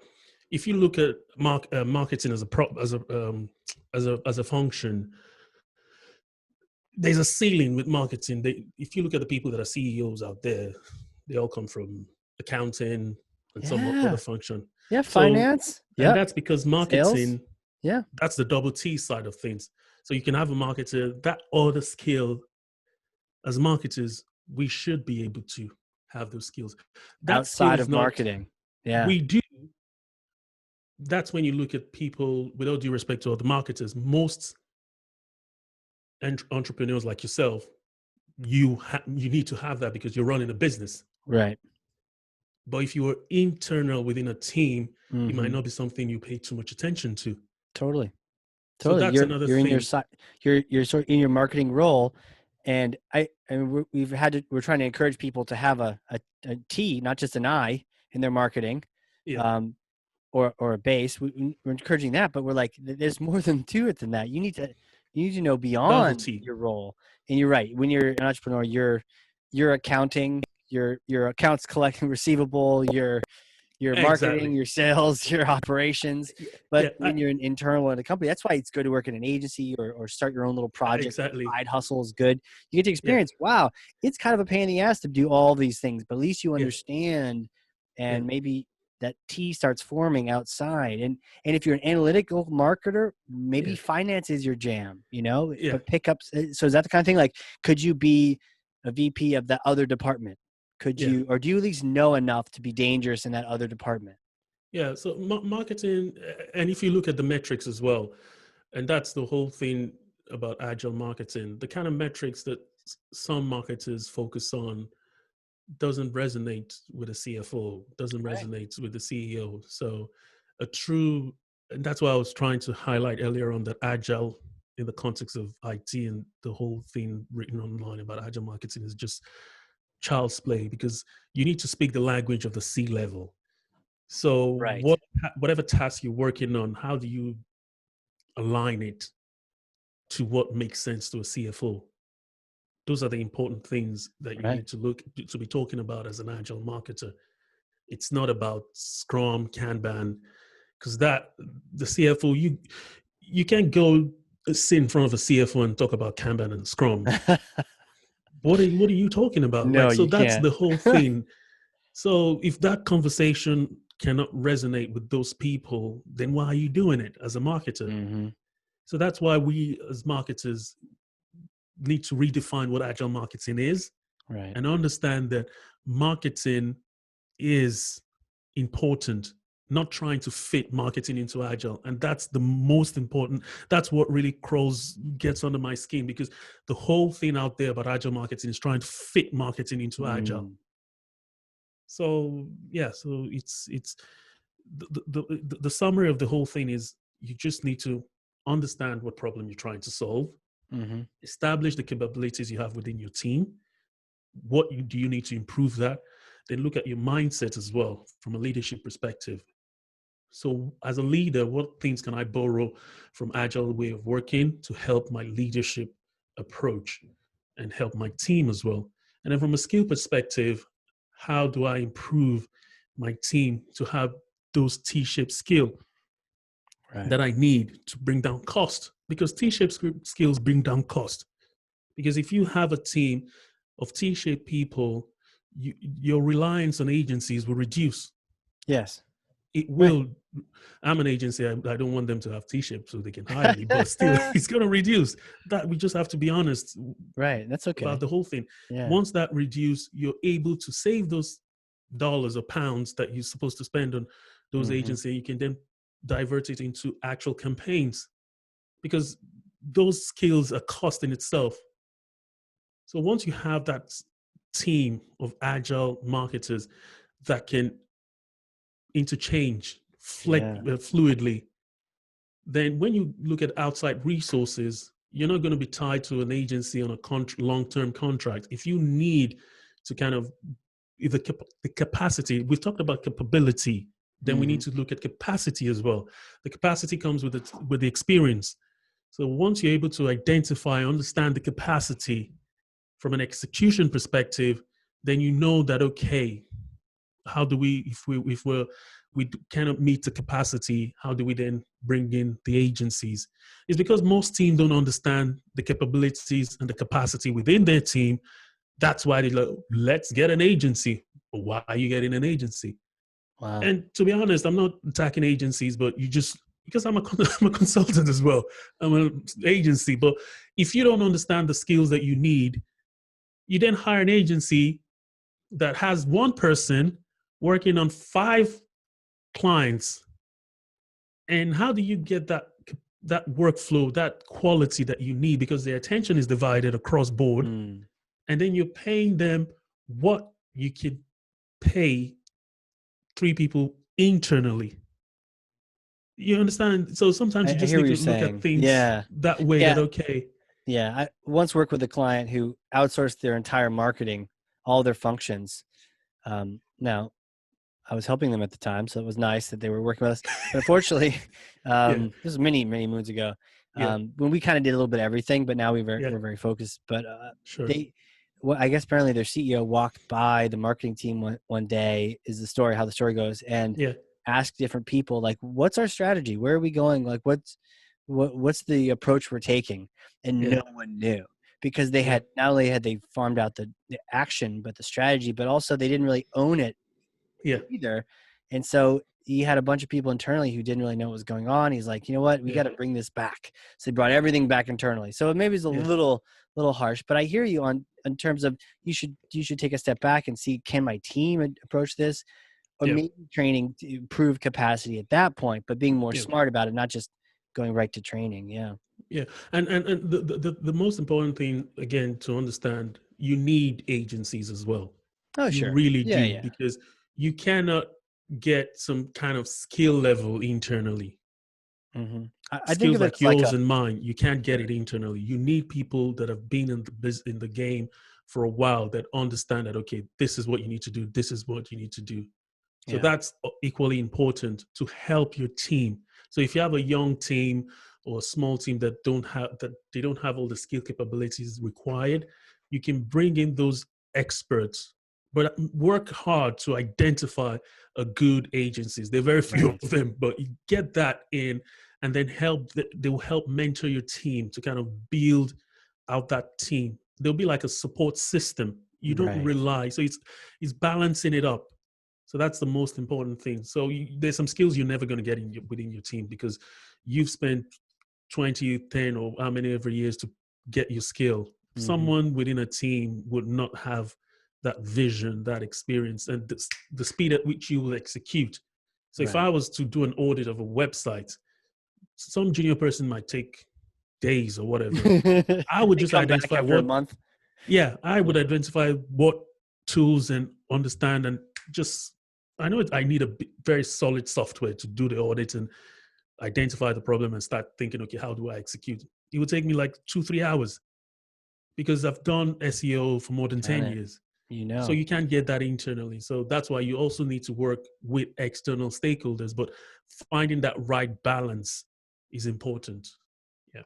if you look at marketing as a function, there's a ceiling with marketing. If you look at the people that are CEOs out there, they all come from accounting and some other Yeah. function. Yeah. So, Finance. and Yep. that's because Sales. marketing, Yeah. that's the double T side of things. So you can have a marketer, that other skill. As marketers, we should be able to have those skills. That skill Outside is of not, marketing. Yeah. we do. That's when you look at people, with all due respect to other marketers, most entrepreneurs like yourself, you need to have that because you're running a business. Right. But if you were internal within a team, it might Mm-hmm. not be something you pay too much attention to. Totally. So Totally. that's another You're in your thing. side. You're sort of in your marketing role, and we're trying to encourage people to have a T, not just an I, in their marketing. Yeah. Um, or a base. We're encouraging that, but we're like, there's more to it than that. You need to know Double beyond T. your role. And you're right. When you're an entrepreneur, you're accounting, your accounts collecting receivable, your marketing, Exactly. your sales, your operations. But Yeah. when you're an internal in a company, that's why it's good to work in an agency or start your own little project. Exactly. Side hustle is good. You get to Yeah. experience, wow, it's kind of a pain in the ass to do all these things, but at least you Yeah. understand, Yeah. and maybe that T starts forming outside. And if you're an analytical marketer, maybe finance is your jam, Yeah. but pickups. So is that the kind of thing, like, could you be a VP of that other department? Could Yeah. you, or do you at least know enough to be dangerous in that other department? Yeah. So marketing, and if you look at the metrics as well, and that's the whole thing about agile marketing, the kind of metrics that some marketers focus on doesn't resonate with a CFO, doesn't Right. resonate with the CEO. So and that's why I was trying to highlight earlier on that agile in the context of IT and the whole thing written online about agile marketing is just child's play, because you need to speak the language of the C level. So Right. whatever task you're working on, how do you align it to what makes sense to a CFO? Those are the important things that you Right. need to be talking about as an agile marketer. It's not about Scrum, Kanban, because the CFO, you can't go sit in front of a CFO and talk about Kanban and Scrum. What are you talking about? No, Like, so you that's can't. the whole thing. So if that conversation cannot resonate with those people, then why are you doing it as a marketer? Mm-hmm. So that's why we as marketers need to redefine what agile marketing is, Right. and understand that marketing is important, not trying to fit marketing into agile. And that's the most important. That's what really gets under my skin, because the whole thing out there about agile marketing is trying to fit marketing into agile. Mm. So yeah, so it's the summary of the whole thing is you just need to understand what problem you're trying to solve, Mm-hmm. establish the capabilities you have within your team. Do you need to improve that? Then look at your mindset as well from a leadership perspective. So as a leader, what things can I borrow from agile way of working to help my leadership approach and help my team as well? And then from a skill perspective, how do I improve my team to have those T-shaped skill Right. that I need to bring down cost? Because T-shaped skills bring down cost. Because if you have a team of T-shaped people, your reliance on agencies will reduce. Yes. It Right. will. I'm an agency. I don't want them to have T-shapes so they can hire me, but still, it's going to reduce. That we just have to be honest Right. That's about okay. the whole thing. Yeah. Once that reduce, you're able to save those dollars or pounds that you're supposed to spend on those Mm-hmm. agencies. You can then divert it into actual campaigns, because those skills are cost in itself. So once you have that team of agile marketers that can interchange Yeah. fluidly, then when you look at outside resources, you're not going to be tied to an agency on a long-term contract. If you need to kind of the capacity, we've talked about capability, then we Mm-hmm. need to look at capacity as well. The capacity comes with the experience. So once you're able to identify, understand the capacity from an execution perspective, then you know that, okay, how do we, we cannot meet the capacity, how do we then bring in the agencies? It's because most teams don't understand the capabilities and the capacity within their team. That's why they like, let's get an agency. But why are you getting an agency? Wow. And to be honest, I'm not attacking agencies, but you just, because I'm I'm a consultant as well. I'm an agency. But if you don't understand the skills that you need, you then hire an agency that has one person working on 5 clients. And how do you get that workflow, that quality that you need? Because their attention is divided across board, Mm. and then you're paying them what you could pay 3 people internally. You understand? So sometimes you I just hear need what you're to look at saying. things Yeah. that way, that Yeah. okay. Yeah. I once worked with a client who outsourced their entire marketing, all their functions. Now, I was helping them at the time, so it was nice that they were working with us. But unfortunately, Yeah, this was many, many moons ago, yeah, when we kind of did a little bit of everything, but now yeah, we're very focused. But sure. they, well, I guess apparently their CEO walked by the marketing team one day, is the story, how the story goes, and Yeah, asked different people, like, what's our strategy? Where are we going? Like, what's the approach we're taking? And yeah, no one knew, because they yeah, had, not only had they farmed out the action, but the strategy, but also they didn't really own it yeah, either. And so he had a bunch of people internally who didn't really know what was going on. He's like, you know what, we yeah, got to bring this back. So he brought everything back internally. So maybe it's a yeah, little harsh, but I hear you on in terms of you should take a step back and see, can my team approach this, or yeah, maybe training to improve capacity at that point, but being more yeah. smart about it, not just going right to training. Yeah. Yeah, and the most important thing again to understand, you need agencies as well. Oh, You sure. really Yeah. do, Yeah. because you cannot get some kind of skill level internally. Hmm. I think Skills of it like as like yours a, and mine, you can't get sure. it internally. You need people that have been in in the game for a while, that understand that, okay, this is what you need to do. This is what you need to do. So Yeah. that's equally important to help your team. So if you have a young team or a small team that they don't have all the skill capabilities required, you can bring in those experts but work hard to identify a good agencies. There are very few Right. of them, but you get that in, and then they will help mentor your team to kind of build out that team. There'll be like a support system. You don't Right. rely. So it's balancing it up. So that's the most important thing. So there's some skills you're never going to get within your team because you've spent 20, 10, or how many ever years to get your skill. Mm-hmm. Someone within a team would not have that vision, that experience, and the speed at which you will execute. So if Right. I was to do an audit of a website, some junior person might take days or whatever. I would They just come back identify after a what, month. yeah, I would Yeah. identify what tools and understand and just, I know I need a very solid software to do the audit and identify the problem and start thinking, okay, how do I execute? It would take me like 2-3 hours because I've done SEO for more than Done 10 it. years. You So know. you can't get that internally. So that's why you also need to work with external stakeholders, but finding that right balance is important. Yeah.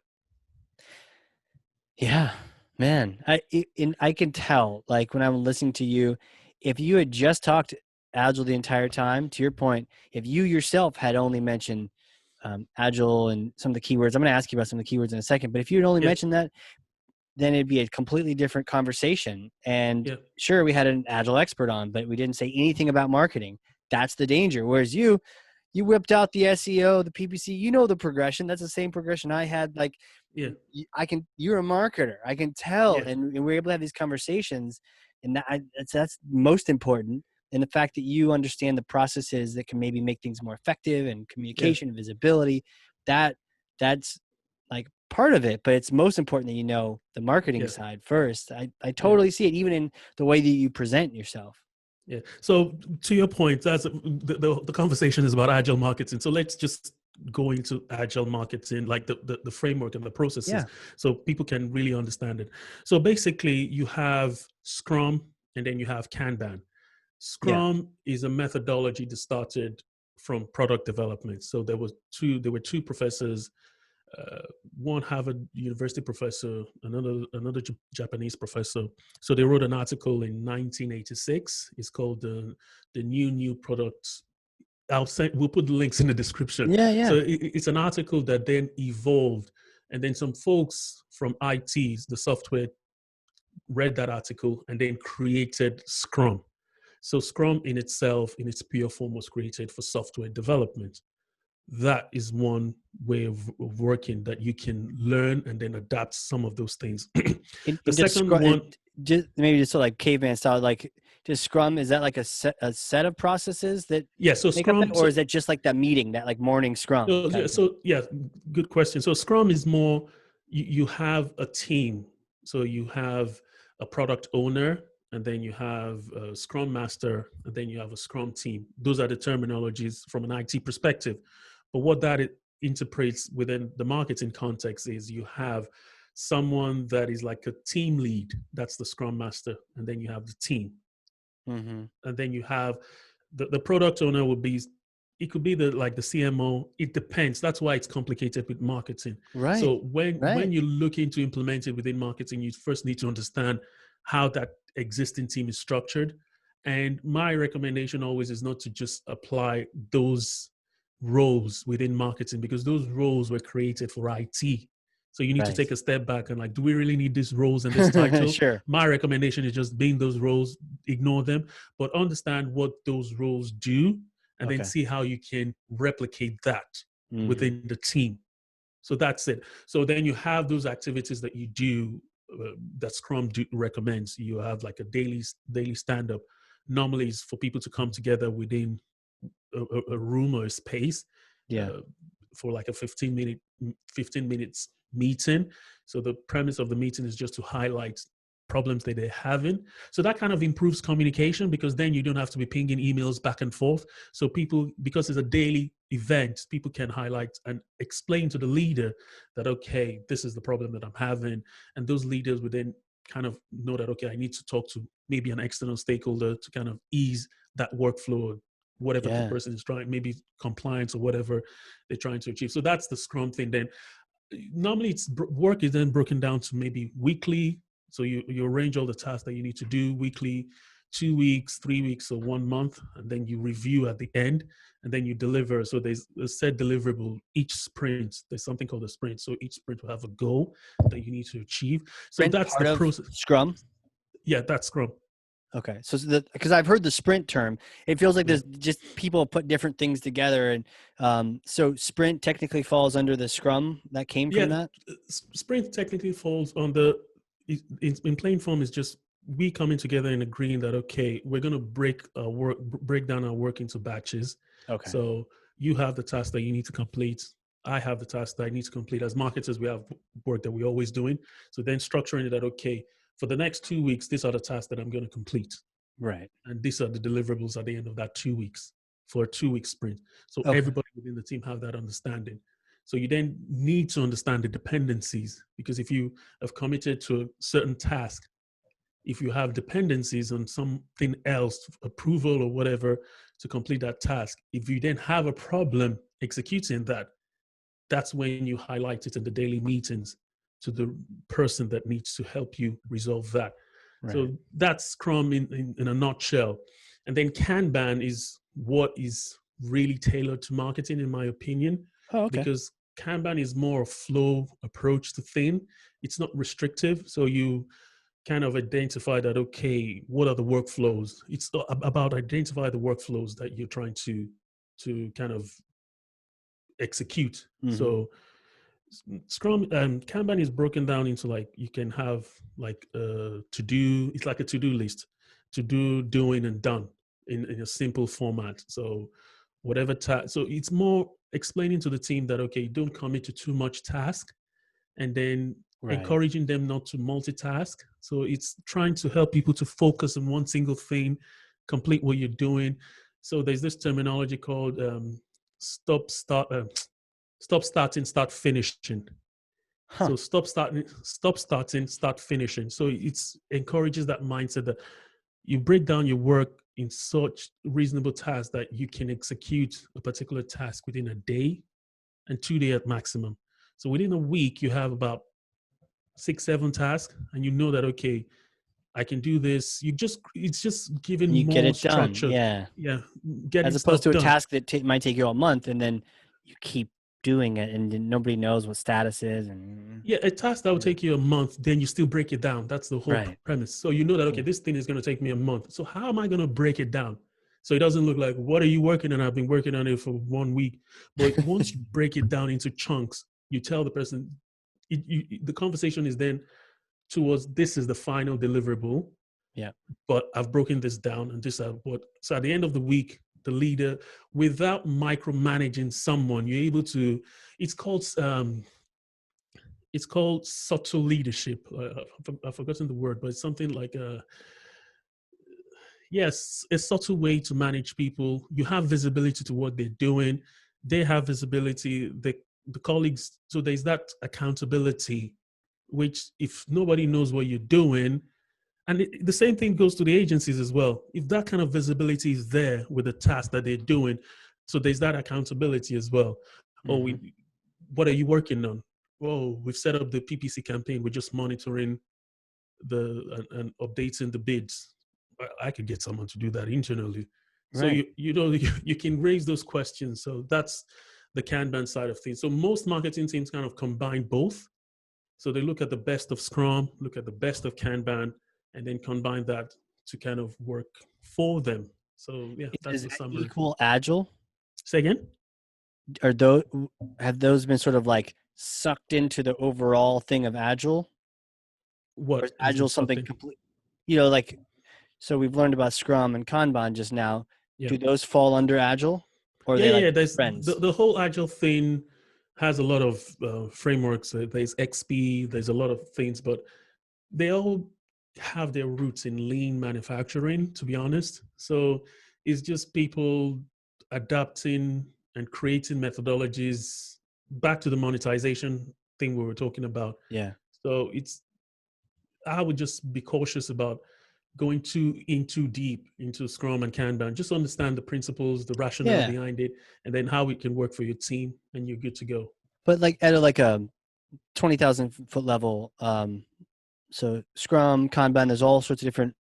Yeah, man. I can tell, like when I'm listening to you, if you had just talked Agile the entire time, to your point, if you yourself had only mentioned Agile and some of the keywords, I'm going to ask you about some of the keywords in a second, but if you had only Yeah. mentioned that, then it'd be a completely different conversation. And Yeah. sure, we had an Agile expert on, but we didn't say anything about marketing. That's the danger. Whereas you whipped out the SEO, the PPC, you know, the progression. That's the same progression I had. Like Yeah. you're a marketer. I can tell. Yeah. And we're able to have these conversations, and that's most important. And the fact that you understand the processes that can maybe make things more effective and Yeah. communication, visibility, that's like part of it, but it's most important that you know the marketing Yeah. side first. I Yeah. totally see it even in the way that you present yourself. Yeah. So to your point, the conversation is about agile marketing. So let's just go into agile marketing, like the framework and the processes, Yeah. so people can really understand it. So basically, you have Scrum and then you have Kanban. Yeah. Scrum is a methodology that started from product development. So there were two professors, uh, one Harvard University professor, another Japanese professor. So they wrote an article in 1986. It's called the new product. We'll put the links in the description. Yeah. So Yeah. it's an article that then evolved, and then some folks from IT, the software, read that article and then created Scrum. So Scrum in itself, in its pure form, was created for software development. That is one way of working that you can learn and then adapt some of those things. The And just second scrum, one, just maybe just so like caveman style, like just Scrum. Is that like a set of processes that yeah. So make up that, Scrum, or is that just like that meeting, that like morning Scrum kind of thing? so yeah, good question. So Scrum is more, you have a team. So you have a product owner, and then you have a Scrum master, and then you have a Scrum team. Those are the terminologies from an IT perspective. But what that it interprets within the marketing context is you have someone that is like a team lead. That's the Scrum master, and then you have the team, Mm-hmm. and then you have the product owner would be, it could be the CMO. It depends. That's why it's complicated with marketing. Right. So when Right. you're looking to implement it within marketing, you first need to understand how that existing team is structured. And my recommendation always is not to just apply those roles within marketing, because those roles were created for IT. So you need to Right. take a step back and like, do we really need these roles and this title? Sure. My recommendation is just being those roles, ignore them, but understand what those roles do, and then Okay. see how you can replicate that Mm-hmm. within the team. So that's it. So then you have those activities that you do, that Scrum recommends. You have like a daily stand up. Normally, it's for people to come together within a room or a space, Yeah. uh, for like a 15 minutes meeting. So the premise of the meeting is just to highlight problems that they're having. So that kind of improves communication, because then you don't have to be pinging emails back and forth. So people, because it's a daily event, people can highlight and explain to the leader that, okay, this is the problem that I'm having. And those leaders would then kind of know that, okay, I need to talk to maybe an external stakeholder to kind of ease that workflow, whatever the Yeah. person is trying, maybe compliance or whatever they're trying to achieve. So that's the Scrum thing. Then normally it's work is then broken down to maybe weekly. So you arrange all the tasks that you need to do weekly. 2 weeks, 3 weeks, or 1 month, and then you review at the end, and then you deliver. So there's a set deliverable each sprint. There's something called a sprint. So each sprint will have a goal that you need to achieve. So Sprint that's the part of process. Scrum? Yeah, that's Scrum. Okay. So because I've heard the sprint term, it feels like Yeah. there's just people put different things together. And so sprint technically falls under the Scrum that came from Yeah, that? sprint technically falls on the, in plain form, is just we coming together and agreeing that, okay, we're going to break down our work into batches. Okay. So you have the task that you need to complete. I have the task that I need to complete. As marketers, we have work that we're always doing. So then structuring it that, okay, for the next 2 weeks, these are the tasks that I'm going to complete. Right. And these are the deliverables at the end of that 2 weeks for a 2-week sprint. So Okay. everybody within the team have that understanding. So you then need to understand the dependencies, because if you have committed to a certain task, if you have dependencies on something else, approval or whatever, to complete that task, if you then have a problem executing that, that's when you highlight it in the daily meetings to the person that needs to help you resolve that. Right. So that's Scrum in a nutshell. And then Kanban is what is really tailored to marketing, in my opinion, Oh, okay. because Kanban is more a flow approach to thing. It's not restrictive. So you kind of identify that, okay, what are the workflows? It's about identify the workflows that you're trying to kind of execute. Mm-hmm. So Scrum Kanban is broken down into, like, you can have like a to do. It's like a to do list, to do, doing, and done in a simple format. So whatever task. So it's more explaining to the team that, okay, don't commit to too much task, and then encouraging them not to multitask. So it's trying to help people to focus on one single thing, complete what you're doing. So there's this terminology called stop starting, start finishing. Huh. So stop starting, start finishing. So it's encourages that mindset that you break down your work in such reasonable tasks that you can execute a particular task within a day and 2 days at maximum. So within a week, you have about 6, 7 tasks, and you know that, okay, I can do this. It's just giving You get more it done. structure. Yeah. Yeah, As getting opposed stuff to a done. task that might take you a month and then you keep doing it and then nobody knows what status is. And Yeah, a task that will take you a month, then you still break it down. That's the whole right. premise. So you know that, okay, this thing is going to take me a month. So how am I going to break it down? So it doesn't look like, what are you working on? I've been working on it for 1 week. But once you break it down into chunks, you tell the person, the conversation is then towards, this is the final deliverable. Yeah. But I've broken this down, and this is what. So at the end of the week, the leader, without micromanaging someone, you're able to. It's called subtle leadership. I've forgotten the word, but it's something like yes, a subtle way to manage people. You have visibility to what they're doing. They have visibility. The colleagues. So there's that accountability, which, if nobody knows what you're doing, and the same thing goes to the agencies as well. If that kind of visibility is there with the task that they're doing, so there's that accountability as well. Oh, Mm-hmm. what are you working on? Oh, we've set up the PPC campaign. We're just monitoring and updating the bids. I could get someone to do that internally. So Right. you can raise those questions. So that's the Kanban side of things. So most marketing teams kind of combine both. So they look at the best of Scrum, look at the best of Kanban, and then combine that to kind of work for them. So yeah, that's Does the that summary. equal agile? Say again? Are those have those been sort of like sucked into the overall thing of agile? Or is What has been agile sucked something in? complete? Like so we've learned about Scrum and Kanban just now. Yeah. Do those fall under agile, or are Yeah, they yeah, like yeah. There's friends? the whole Agile thing has a lot of frameworks. There's XP, there's a lot of things, but they all have their roots in lean manufacturing, to be honest. So it's just people adapting and creating methodologies back to the monetization thing we were talking about. Yeah. So I would just be cautious about going too deep into Scrum and Kanban. Just understand the principles, the rationale Yeah. behind it, and then how it can work for your team, and you're good to go. But like at a 20,000 foot level, so Scrum, Kanban, there's all sorts of different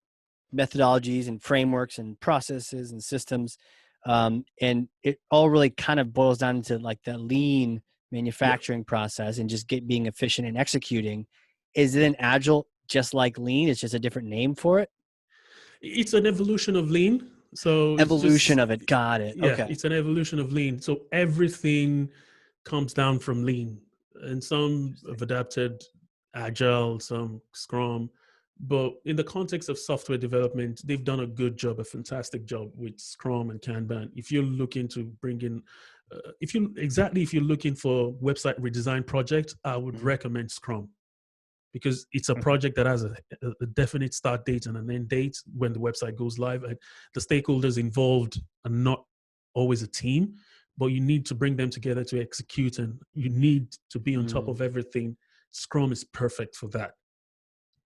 methodologies and frameworks and processes and systems. And it all really kind of boils down to like the lean Yeah. manufacturing process and just being efficient and executing. Is it Yeah. an agile just like lean? It's just a different name for it? It's an evolution of lean. So it's Evolution just, of it. Got it. yeah, Okay. it's an evolution of lean. So everything comes down from lean. And some have adapted agile, some scrum. But in the context of software development, they've done a good job, a fantastic job with Scrum and Kanban. If you're looking to bring in, if you're looking for website redesign project, I would Mhm. recommend Scrum, because it's a Okay. project that has a definite start date and an end date when the website goes live. And the stakeholders involved are not always a team, but you need to bring them together to execute, and you need to be on top Mm. of everything. Scrum is perfect for that.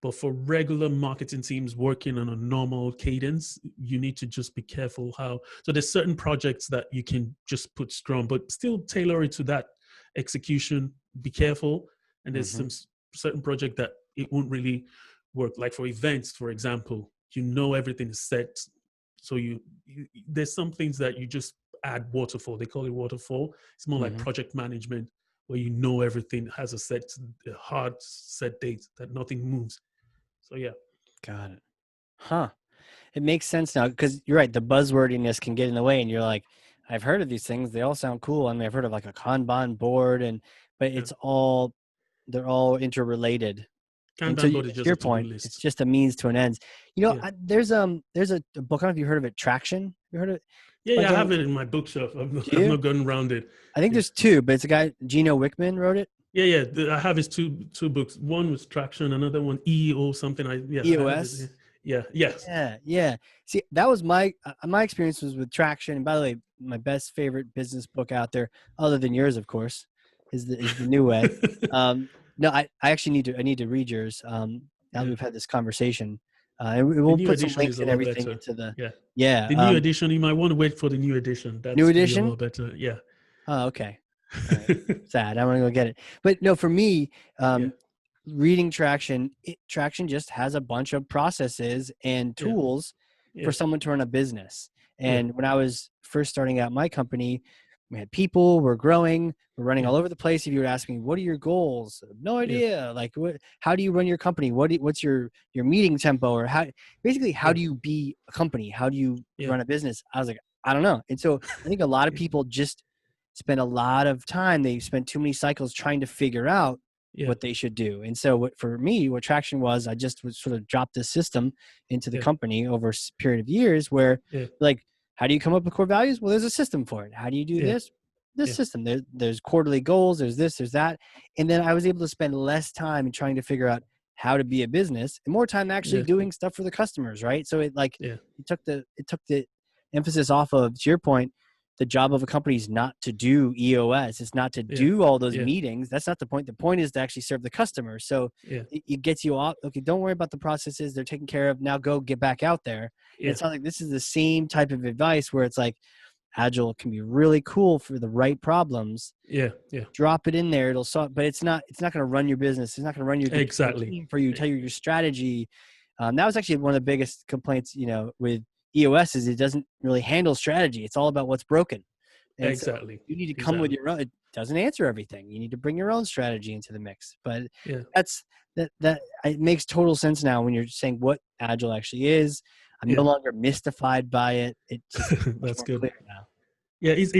But for regular marketing teams working on a normal cadence, you need to just be careful how. So there's certain projects that you can just put Scrum, but still tailor it to that execution. Be careful. And there's Mm-hmm. some certain project that it won't really work. Like for events, for example, you know everything is set. So there's some things that you just add waterfall. They call it waterfall. It's more like Mm-hmm. project management, where you know everything has a hard set date that nothing moves. So yeah. Got it. Huh. It makes sense now because you're right. The buzzwordiness can get in the way, and you're like, I've heard of these things. They all sound cool. I mean, I've heard of like a Kanban board, but Yeah. they're all interrelated. And Kanban board is to just a your to-do point, it's list. just a means to an end. Yeah. There's a book. I don't know if you heard of it. Traction. You heard of it? Yeah, Like yeah, I a, have it in my bookshelf. I've not, do I've you? not gotten around it. I think Yeah. there's two, but it's a guy, Gino Wickman wrote it. Yeah, yeah. I have his two books. One was Traction, another one EO something. I have it. EOS. Yeah. Yes. Yeah, yeah. See, that was my experience was with Traction. And by the way, my best favorite business book out there, other than yours, of course, is the New Way. No, I actually need to read yours. Now that Yeah. we've had this conversation, and The we'll new put some edition is links a and lot everything better. into the Yeah. yeah The new edition, you might want to wait for the new edition. new That's going to be a edition. lot better. Yeah. Oh, okay. All right. Sad. I'm gonna go get it. But no, for me, Yeah. reading Traction just has a bunch of processes and Yeah. tools for Yeah. someone to run a business. Yeah. And when I was first starting out my company, we had people, we're growing, we're running Yeah. all over the place. If you were asking me, what are your goals? No Yeah. idea. Like, how do you run your company? What's your meeting tempo? Or how Yeah. do you be a company? How do you Yeah. run a business? I was like, I don't know. And so I think a lot of people just spend a lot of time. They spend too many cycles trying to figure out Yeah. what they should do. And so for me, what Traction was, I just would sort of drop this system into the Yeah. company over a period of years where Yeah. like, how do you come up with core values? Well, there's a system for it. How do you do Yeah. this? This Yeah. system. There's quarterly goals, there's this, there's that. And then I was able to spend less time in trying to figure out how to be a business and more time actually Yeah. doing stuff for the customers. Right. So Yeah. it took the emphasis off of, to your point, the job of a company is not to do EOS. It's not to Yeah. do all those Yeah. meetings. That's not the point. The point is to actually serve the customer. So Yeah. it gets you off. Okay, don't worry about the processes. They're taken care of. Now go get back out there. And Yeah. it sounds like this is the same type of advice where it's like Agile can be really cool for the right problems. Yeah. Yeah. Drop it in there. It'll solve, but it's not going to run your business. It's not going to run your Exactly. team for you, tell you your strategy. That was actually one of the biggest complaints, with EOS is it doesn't really handle strategy. It's all about what's broken. And so Exactly. you need to come with Exactly. your own. It doesn't answer everything. You need to bring your own strategy into the mix. But Yeah. that's that it makes total sense now when you're saying what Agile actually is. I'm no Yeah. longer mystified by it. It just much That's more good. clear now. Yeah, it's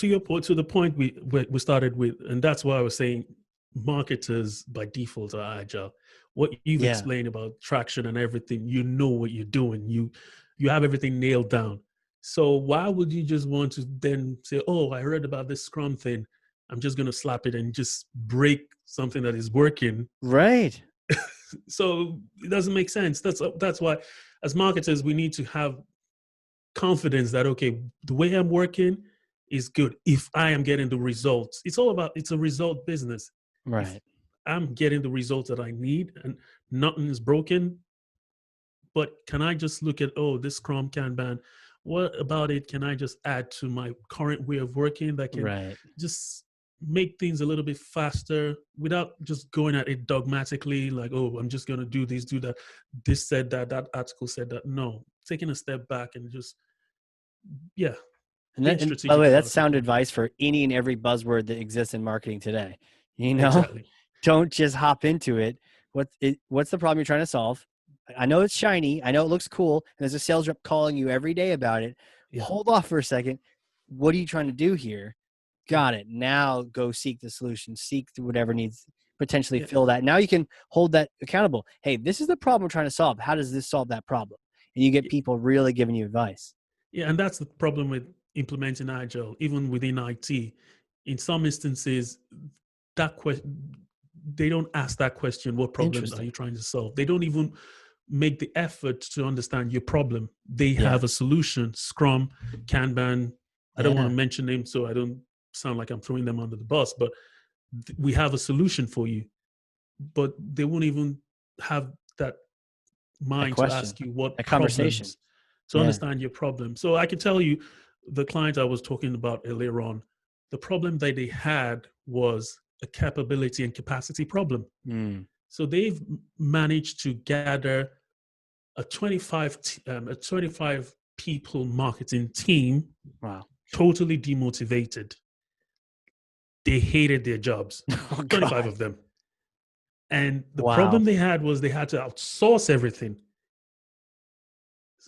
to your point, to the point we started with, and that's why I was saying marketers by default are agile. What you've Yeah. explained about traction and everything, you know what you're doing. You have everything nailed down. So why would you just want to then say, "Oh, I heard about this Scrum thing. I'm just gonna slap it and just break something that is working"? Right. So it doesn't make sense. That's why, as marketers, we need to have confidence that, okay, the way I'm working is good. If I am getting the results, it's a result business. If Right. I'm getting the results that I need and nothing is broken, but can I just look at, oh, this Scrum Kanban, what about it can I just add to my current way of working that can Right. just make things a little bit faster without just going at it dogmatically, like, oh, I'm just going to do this, do that. This said that, that article said that. No, taking a step back and just, yeah, being And by the strategic way, about that's it. sound advice for any and every buzzword that exists in marketing today. Exactly. Don't just hop into it. What's the problem you're trying to solve? I know it's shiny. I know it looks cool. And there's a sales rep calling you every day about it. Yeah. Hold off for a second. What are you trying to do here? Got it. Now go seek the solution. Seek whatever needs potentially fill that. Now you can hold that accountable. Hey, this is the problem we're trying to solve. How does this solve that problem? And you get people really giving you advice. Yeah, and that's the problem with implementing Agile, even within IT. In some instances, that they don't ask that question, what problem are you trying to solve? They don't even make the effort to understand your problem. They have a solution, Scrum, Kanban. I don't want to mention names so I don't sound like I'm throwing them under the bus, but we have a solution for you. But they won't even have that mind to ask you what problems, to understand your problem. So I can tell you, the client I was talking about earlier on, the problem that they had was a capability and capacity problem. So they've managed to gather a 25 people marketing team. Wow. Totally demotivated. They hated their jobs. 25 of them. And the problem they had was they had to outsource everything.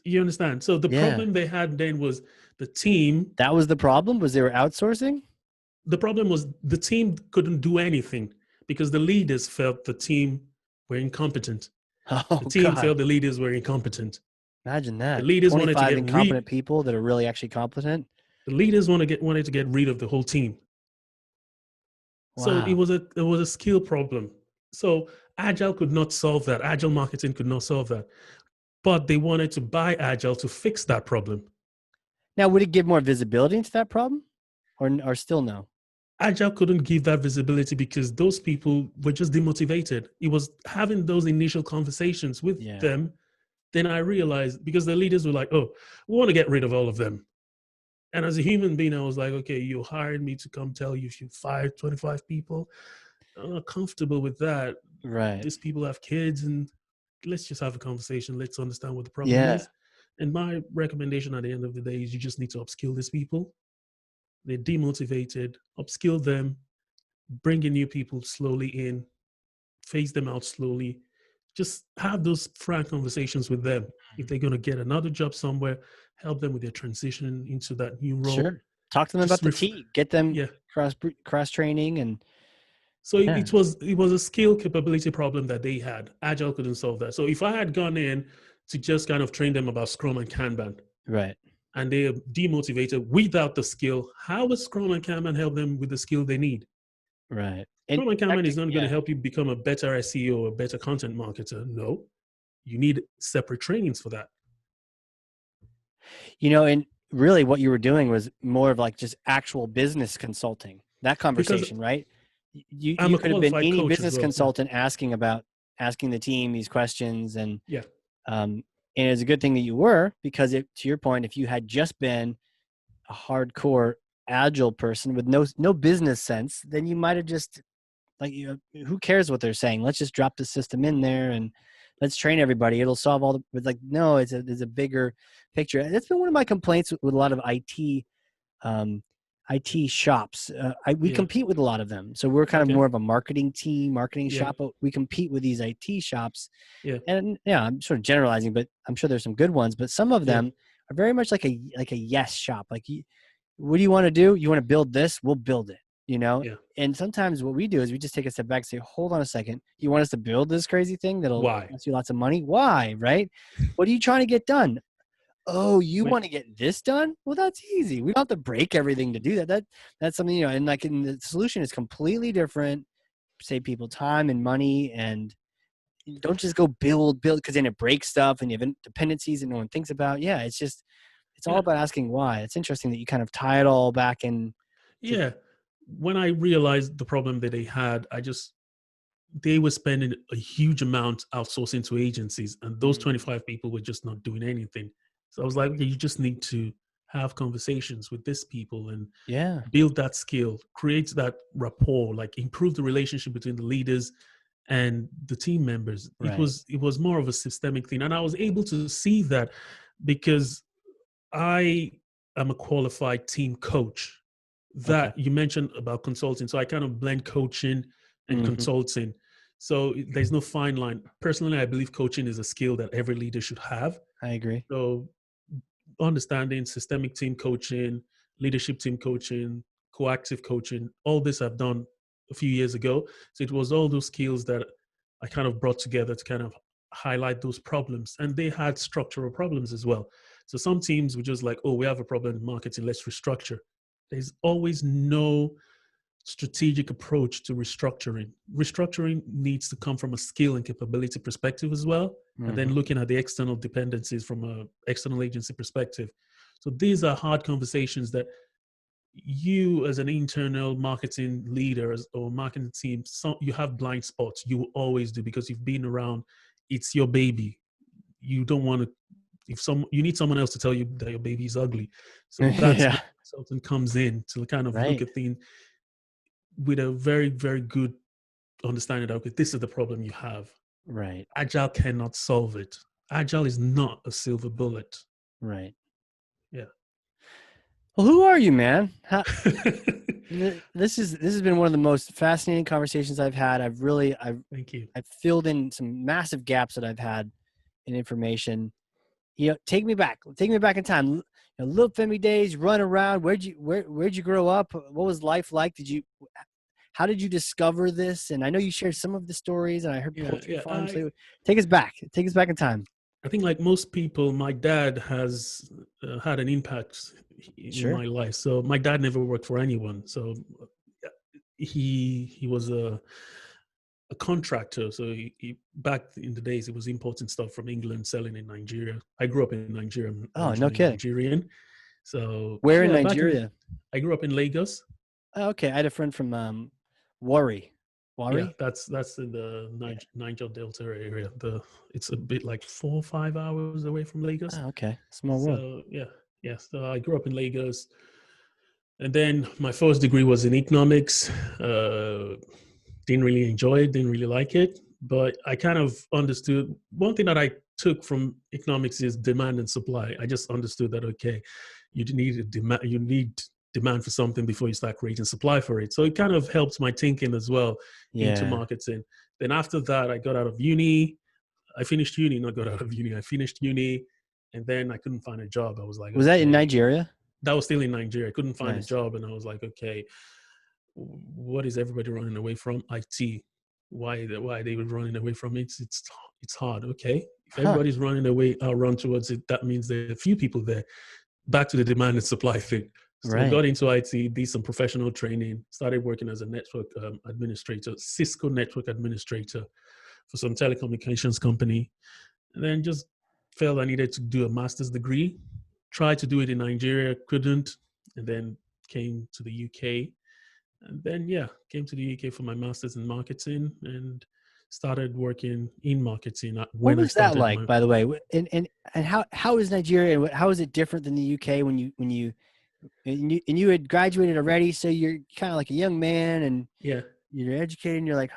You understand? So the problem they had then was the team. That was the problem? Was they were outsourcing? The problem was the team couldn't do anything because the leaders felt the team were incompetent. The team felt the leaders were incompetent. Imagine that. The leaders 25 wanted to get incompetent people that are really actually competent. The leaders wanted to get rid of the whole team. Wow. So it was a skill problem. So Agile could not solve that. Agile marketing could not solve that. But they wanted to buy Agile to fix that problem. Now, would it give more visibility into that problem or still no? Agile couldn't give that visibility because those people were just demotivated. It was having those initial conversations with them. Then I realized, because the leaders were like, oh, we want to get rid of all of them. And as a human being, I was like, okay, you hired me to come tell you you fired 25 people. I'm not comfortable with that. Right. These people have kids, and let's just have a conversation. Let's understand what the problem is. And my recommendation at the end of the day is you just need to upskill these people. They're demotivated, upskill them, bring in new people slowly in, phase them out slowly. Just have those frank conversations with them. If they're going to get another job somewhere, help them with their transition into that new role. Sure. Talk to them about the team. Get them cross training. And so it was a skill capability problem that they had. Agile couldn't solve that. So if I had gone in to just kind of train them about Scrum and Kanban, right, and they are demotivated without the skill, how would Scrum and Kanban help them with the skill they need? Right. Scrum and Kanban is not going to help you become a better SEO or a better content marketer. No, you need separate trainings for that. And really what you were doing was more of like just actual business consulting, that conversation, right? You could have been any business consultant asking the team these questions. And and it's a good thing that you were, because to your point, if you had just been a hardcore Agile person with no business sense, then you might have just who cares what they're saying? Let's just drop the system in there and let's train everybody. It'll solve all the, no, it's a bigger picture. That's been one of my complaints with a lot of IT shops. We compete with a lot of them. So we're kind of more of a marketing shop, but we compete with these IT shops. And I'm sort of generalizing, but I'm sure there's some good ones, but some of them are very much like a yes shop. What do you want to do? You want to build this? We'll build it. And sometimes what we do is we just take a step back and say, hold on a second. You want us to build this crazy thing that'll cost you lots of money? Why? Right? What are you trying to get done? Oh, you want to get this done? Well, that's easy. We don't have to break everything to do that. That's something, and the solution is completely different. Save people time and money, and don't just go build, because then it breaks stuff and you have dependencies that no one thinks about. Yeah. It's all about asking why. It's interesting that you kind of tie it all back in. When I realized the problem that they had, they were spending a huge amount outsourcing to agencies, and those 25 people were just not doing anything. So I was like, okay, you just need to have conversations with these people and Yeah. build that skill, create that rapport, like improve the relationship between the leaders and the team members. Right. It was more of a systemic thing. And I was able to see that because I am a qualified team coach. Okay. That you mentioned about consulting. So I kind of blend coaching and Hmm. consulting. So there's no fine line. Personally, I believe coaching is a skill that every leader should have. I agree. So understanding systemic team coaching, leadership team coaching, coactive coaching, all this I've done a few years ago. So it was all those skills that I kind of brought together to kind of highlight those problems. And they had structural problems as well. So some teams were just like, oh, we have a problem in marketing, let's restructure. There's always no strategic approach to restructuring. Restructuring needs to come from a skill and capability perspective as well, and then Hmm. looking at the external dependencies from an external agency perspective. So these are hard conversations that you as an internal marketing leader or marketing team, you have blind spots. You will always do because you've been around. It's your baby. You don't want to, you need someone else to tell you that your baby is ugly. So that's Yeah. where the consultant comes in to kind of look Right. at things with a very, very good understanding that, okay, this is the problem you have. Right. Agile cannot solve it. Agile is not a silver bullet. Right. Yeah. Well, who are you, man? This has been one of the most fascinating conversations I've had. Thank you. I've filled in some massive gaps that I've had in information. Take me back in time. Little Femi days, run around. Where'd you grow up? What was life like? How did you discover this? And I know you shared some of the stories, and I heard Yeah. poultry Yeah. farms. So take us back in time. I think, like most people, my dad has had an impact in Sure. my life. So my dad never worked for anyone. So he was a contractor. So back in the days, he was importing stuff from England, selling in Nigeria. I grew up in Nigeria. I'm Oh, no originally kidding. Nigerian. So Where in yeah, Nigeria? I grew up in Lagos. Oh, okay, I had a friend from Warri. Yeah, Warri? that's in the Yeah. Niger Delta area. It's a bit like 4 or 5 hours away from Lagos. Oh, okay. Small world. So yeah. So I grew up in Lagos, and then my first degree was in economics. Didn't really enjoy it. Didn't really like it, but I kind of understood one thing that I took from economics is demand and supply. I just understood that, okay, you need a demand. You need demand for something before you start creating supply for it. So it kind of helped my thinking as well into Yeah. marketing. Then after that, I got out of uni. I finished uni, not got out of uni. I finished uni, and then I couldn't find a job. I was like, Was that in okay, Nigeria? that was still in Nigeria. I couldn't find a Nice. job, and I was like, okay, what is everybody running away from? IT. Why are they running away from it? It's hard. Okay, if Huh. everybody's running away, I'll run towards it. That means there are a few people there. Back to the demand and supply thing. So Right. got into IT, did some professional training, started working as a network administrator, Cisco network administrator for some telecommunications company, and then just felt I needed to do a master's degree. Tried to do it in Nigeria, couldn't, and then came to the UK. And then, yeah, came to the UK for my master's in marketing and started working in marketing What when I was that started like, my, by the way? And how is Nigeria? And how is it different than the UK when you had graduated already? So you're kind of like a young man, and yeah, you're educated, and you're like,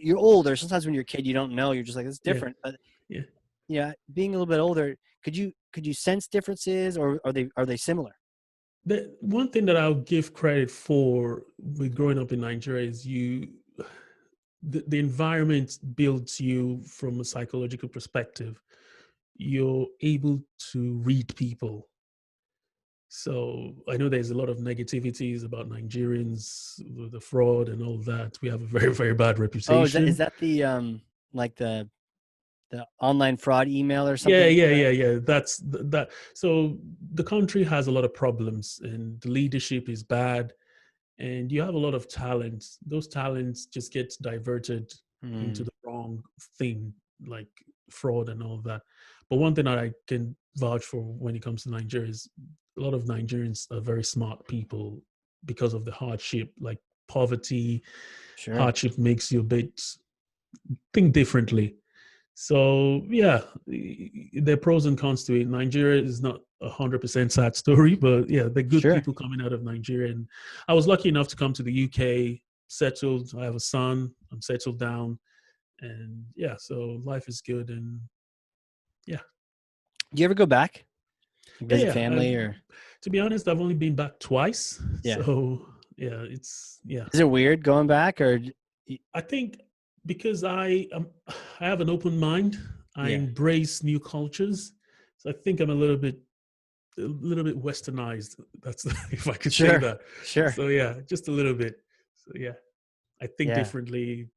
you're older. Sometimes when you're a kid, you don't know. You're just like, it's yeah, different. But yeah. yeah, being a little bit older, could you sense differences, or are they similar? The one thing that I'll give credit for with growing up in Nigeria is the environment builds you from a psychological perspective. You're able to read people. So I know there's a lot of negativities about Nigerians, with the fraud and all that. We have a very, very bad Oh, is reputation. that the like the online fraud email or Yeah, something? yeah, yeah, yeah. That's that. So the country has a lot of problems, and the leadership is bad, and you have a lot of talents. Those talents just get diverted into Mm, the wrong thing, like fraud and all that. But one thing that I can vouch for when it comes to Nigeria is a lot of Nigerians are very smart people because of the hardship, like poverty. sure. Hardship makes you a bit think differently. So yeah, there are pros and cons to it. Nigeria is not 100% sad story, but yeah, they're good Sure. people coming out of Nigeria. And I was lucky enough to come to the UK, settled. I have a son. I'm settled down, and yeah, so life is good. And yeah, Do you ever go back, visit yeah. family, or? To be honest, I've only been back twice, Yeah. so yeah, it's yeah. Is it weird going back, or? I think because I have an open mind. I Yeah. embrace new cultures, so I think I'm a little bit westernized. That's if I could say Sure. that. Sure. So yeah, just a little bit. So yeah, I think Yeah. differently,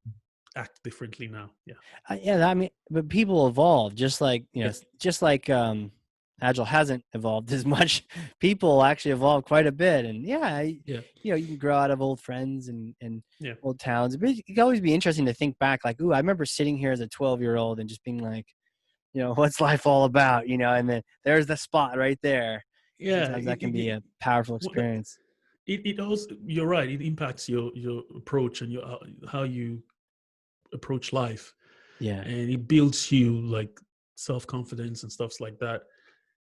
act differently now. Yeah, Yeah. I mean, but people evolve, just like yeah, just like Agile hasn't evolved as much. People actually evolve quite a bit, and yeah, yeah, you can grow out of old friends and yeah, old towns. But it can always be interesting to think back, like, ooh, I remember sitting here as a 12-year-old and just being like, what's life all about, and then there's the spot right there. yeah. Sometimes that can be a powerful Well, experience. it also, you're right. It impacts your approach and your how you approach life, Yeah. and it builds you like self-confidence and stuff like that.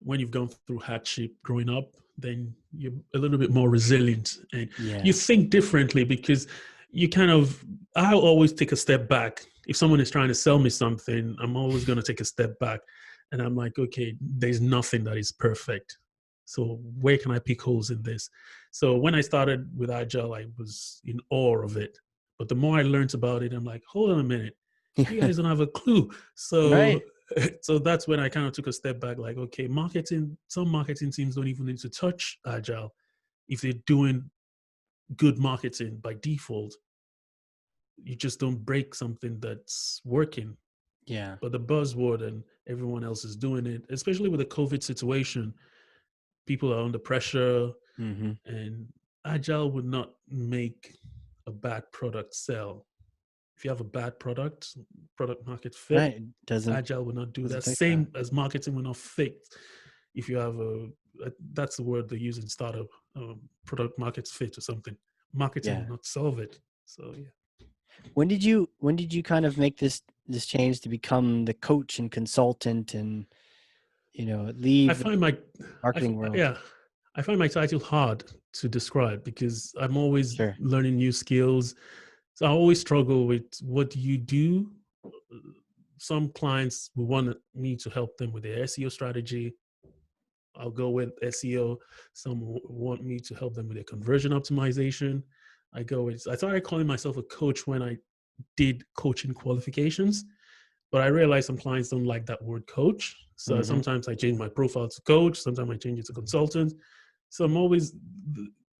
When you've gone through hardship growing up, then you're a little bit more resilient and you Yeah. think differently because you kind of, I always take a step back. If someone is trying to sell me something, I'm always going to take a step back and I'm like, okay, there's nothing that is perfect. So where can I pick holes in this? So when I started with Agile, I was in awe of it. But the more I learned about it, I'm like, hold on a minute, you guys don't have a clue. So Right. so that's when I kind of took a step back, like, okay, some marketing teams don't even need to touch Agile if they're doing good marketing by default. You just don't break something that's working. Yeah. But the buzzword and everyone else is doing it, especially with the COVID situation, people are under pressure, Mm-hmm. and Agile would not make a bad product sell. If you have a bad product market fit, Right. Doesn't Agile will not do that. fix that. Same as marketing will not fit. If you have that's the word they use in startup, product market fit or something. Marketing Yeah. will not solve it. So yeah. When did you kind of make this change to become the coach and consultant and I leave the find my, marketing world? yeah, I find my title hard to describe because I'm always Sure. learning new skills. So I always struggle with what do you do. Some clients will want me to help them with their SEO strategy. I'll go with SEO. Some want me to help them with their conversion optimization. I started calling myself a coach when I did coaching qualifications, but I realized some clients don't like that word coach. So Mm-hmm. sometimes I change my profile to coach, sometimes I change it to consultant. So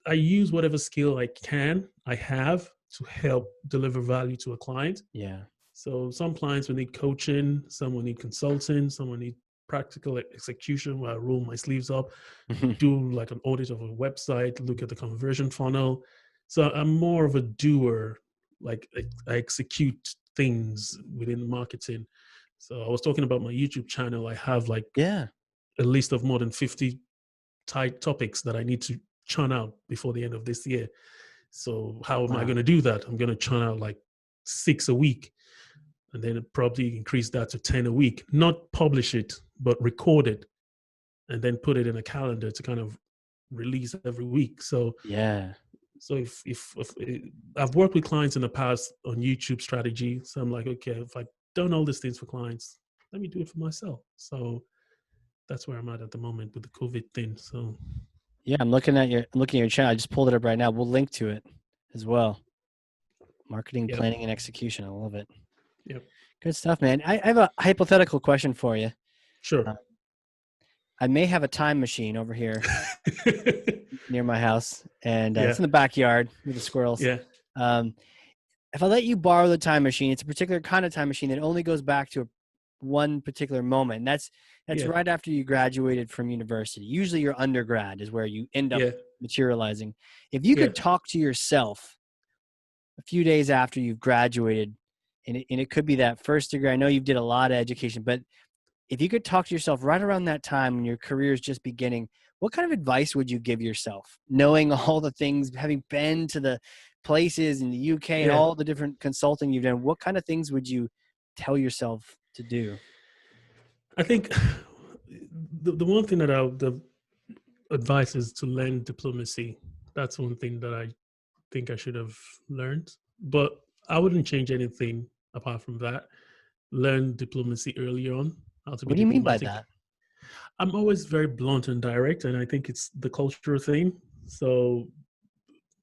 I use whatever skill I have to help deliver value to a client. Yeah. So some clients will need coaching, some will need consulting, some will need practical execution where I roll my sleeves up, do like an audit of a website, look at the conversion funnel. So I'm more of a doer, like I execute things within marketing. So I was talking about my YouTube channel. I have like Yeah. a list of more than 50 tight topics that I need to churn out before the end of this year. So how am I Wow. going to do that? I'm going to churn out like 6 a week and then probably increase that to 10 a week. Not publish it, but record it and then put it in a calendar to kind of release every week. Yeah. So if I've worked with clients in the past on YouTube strategy, so I'm like, okay, if I've done all these things for clients, let me do it for myself. So that's where I'm at the moment with the COVID thing. So Yeah. I'm looking at your channel. I just pulled it up right now. We'll link to it as well. Marketing, yep, planning, and execution. I love it. yep, Good stuff, man. I have a hypothetical question for you. sure, Uh, I may have a time machine over here near my house, and yeah, it's in the backyard with the squirrels. yeah, Um, if I let you borrow the time machine, it's a particular kind of time machine that only goes back to one particular moment. And that's yeah, right after you graduated from university. Usually your undergrad is where you end up yeah, materializing. If you yeah, could talk to yourself a few days after you've graduated, and it could be that first degree. I know you did a lot of education, but if you could talk to yourself right around that time when your career is just beginning, what kind of advice would you give yourself? Knowing all the things, having been to the places in the UK and yeah. all the different consulting you've done, what kind of things would you tell yourself to do? I think the one thing that the advice is to learn diplomacy. That's one thing that I think I should have learned, but I wouldn't change anything apart from that. Learn diplomacy early on, how to be What do you mean by diplomatic. that? I'm always very blunt and direct, and I think it's the cultural thing. So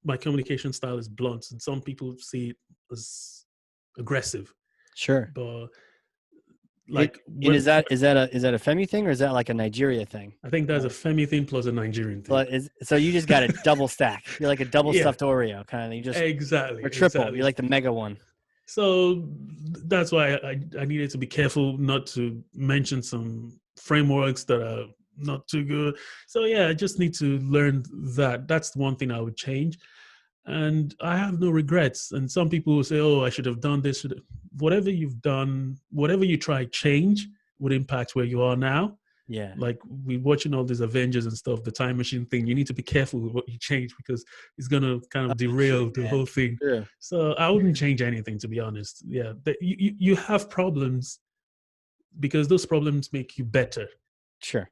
my communication style is blunt, and some people see it as aggressive. Sure. But It like and when is that a Femi thing or is that like a Nigeria thing? I think that's a Femi thing plus a Nigerian thing. But so you just got a double stack. You're like a double Yeah, stuffed Oreo kind of thing. You just exactly, or triple. You're exactly. like the mega one. So that's why I needed to be careful not to mention some frameworks that are not too good. So yeah, I just need to learn that. That's the one thing I would change. And I have no regrets. And some people will say, "Oh, I should have done this." Whatever you've done, whatever you try change would impact where you are now. Yeah. Like we're watching all these Avengers and stuff, the time machine thing. You need to be careful with what you change because it's gonna kind Oh, of it's true, derail the man. whole thing. True. So I wouldn't change anything, to be honest. Yeah, you have problems because those problems make you better. Sure. Sure.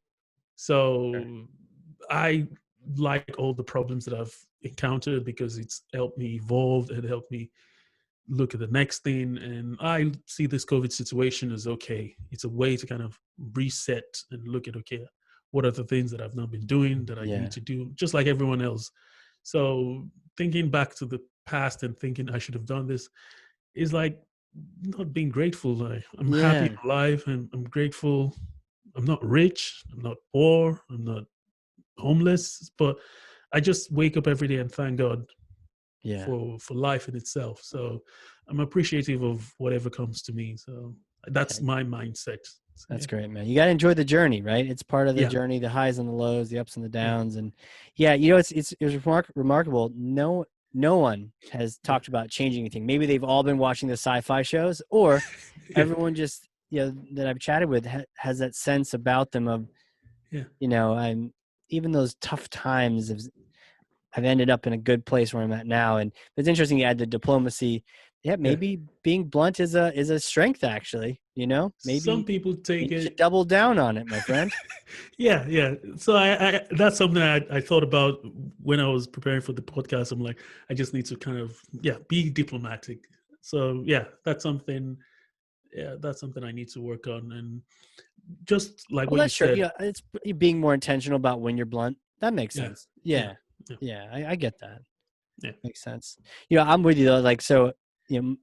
So I like all the problems that I've encountered because it's helped me evolve and helped me look at the next thing. And I see this COVID situation as okay. It's a way to kind of reset and look at, okay, what are the things that I've not been doing that I need Yeah. to do, just like everyone else. So thinking back to the past and thinking I should have done this is like not being grateful. I'm happy Yeah. I'm alive and I'm grateful. I'm not rich. I'm not poor. I'm not homeless, but I just wake up every day and thank God Yeah. for life in itself. So I'm appreciative of whatever comes to me. So that's Okay. my mindset. So, That's yeah, great, man. You got to enjoy the journey, right? It's part of the yeah, journey, the highs and the lows, the ups and the yeah, downs. And yeah, you know, it's remarkable. No one has yeah, talked about changing anything. Maybe they've all been watching the sci-fi shows, or yeah, everyone just, that I've chatted with has that sense about them of, yeah, I'm even those tough times I've ended up in a good place where I'm at now. And it's interesting you add the diplomacy. Yeah, yeah. maybe being blunt is a strength actually, Some maybe people take you should it. double down on it, my friend. Yeah, yeah. So I that's something I thought about when I was preparing for the podcast. I'm like, I just need to kind of be diplomatic. So yeah, that's something. Yeah, that's something I need to work on. And just like Well, what you that's true. said. Yeah, it's being more intentional about when you're blunt. That makes Yeah, sense. yeah, Yeah. yeah, Yeah, I get that. yeah. Makes sense. I'm with you though. Like, so,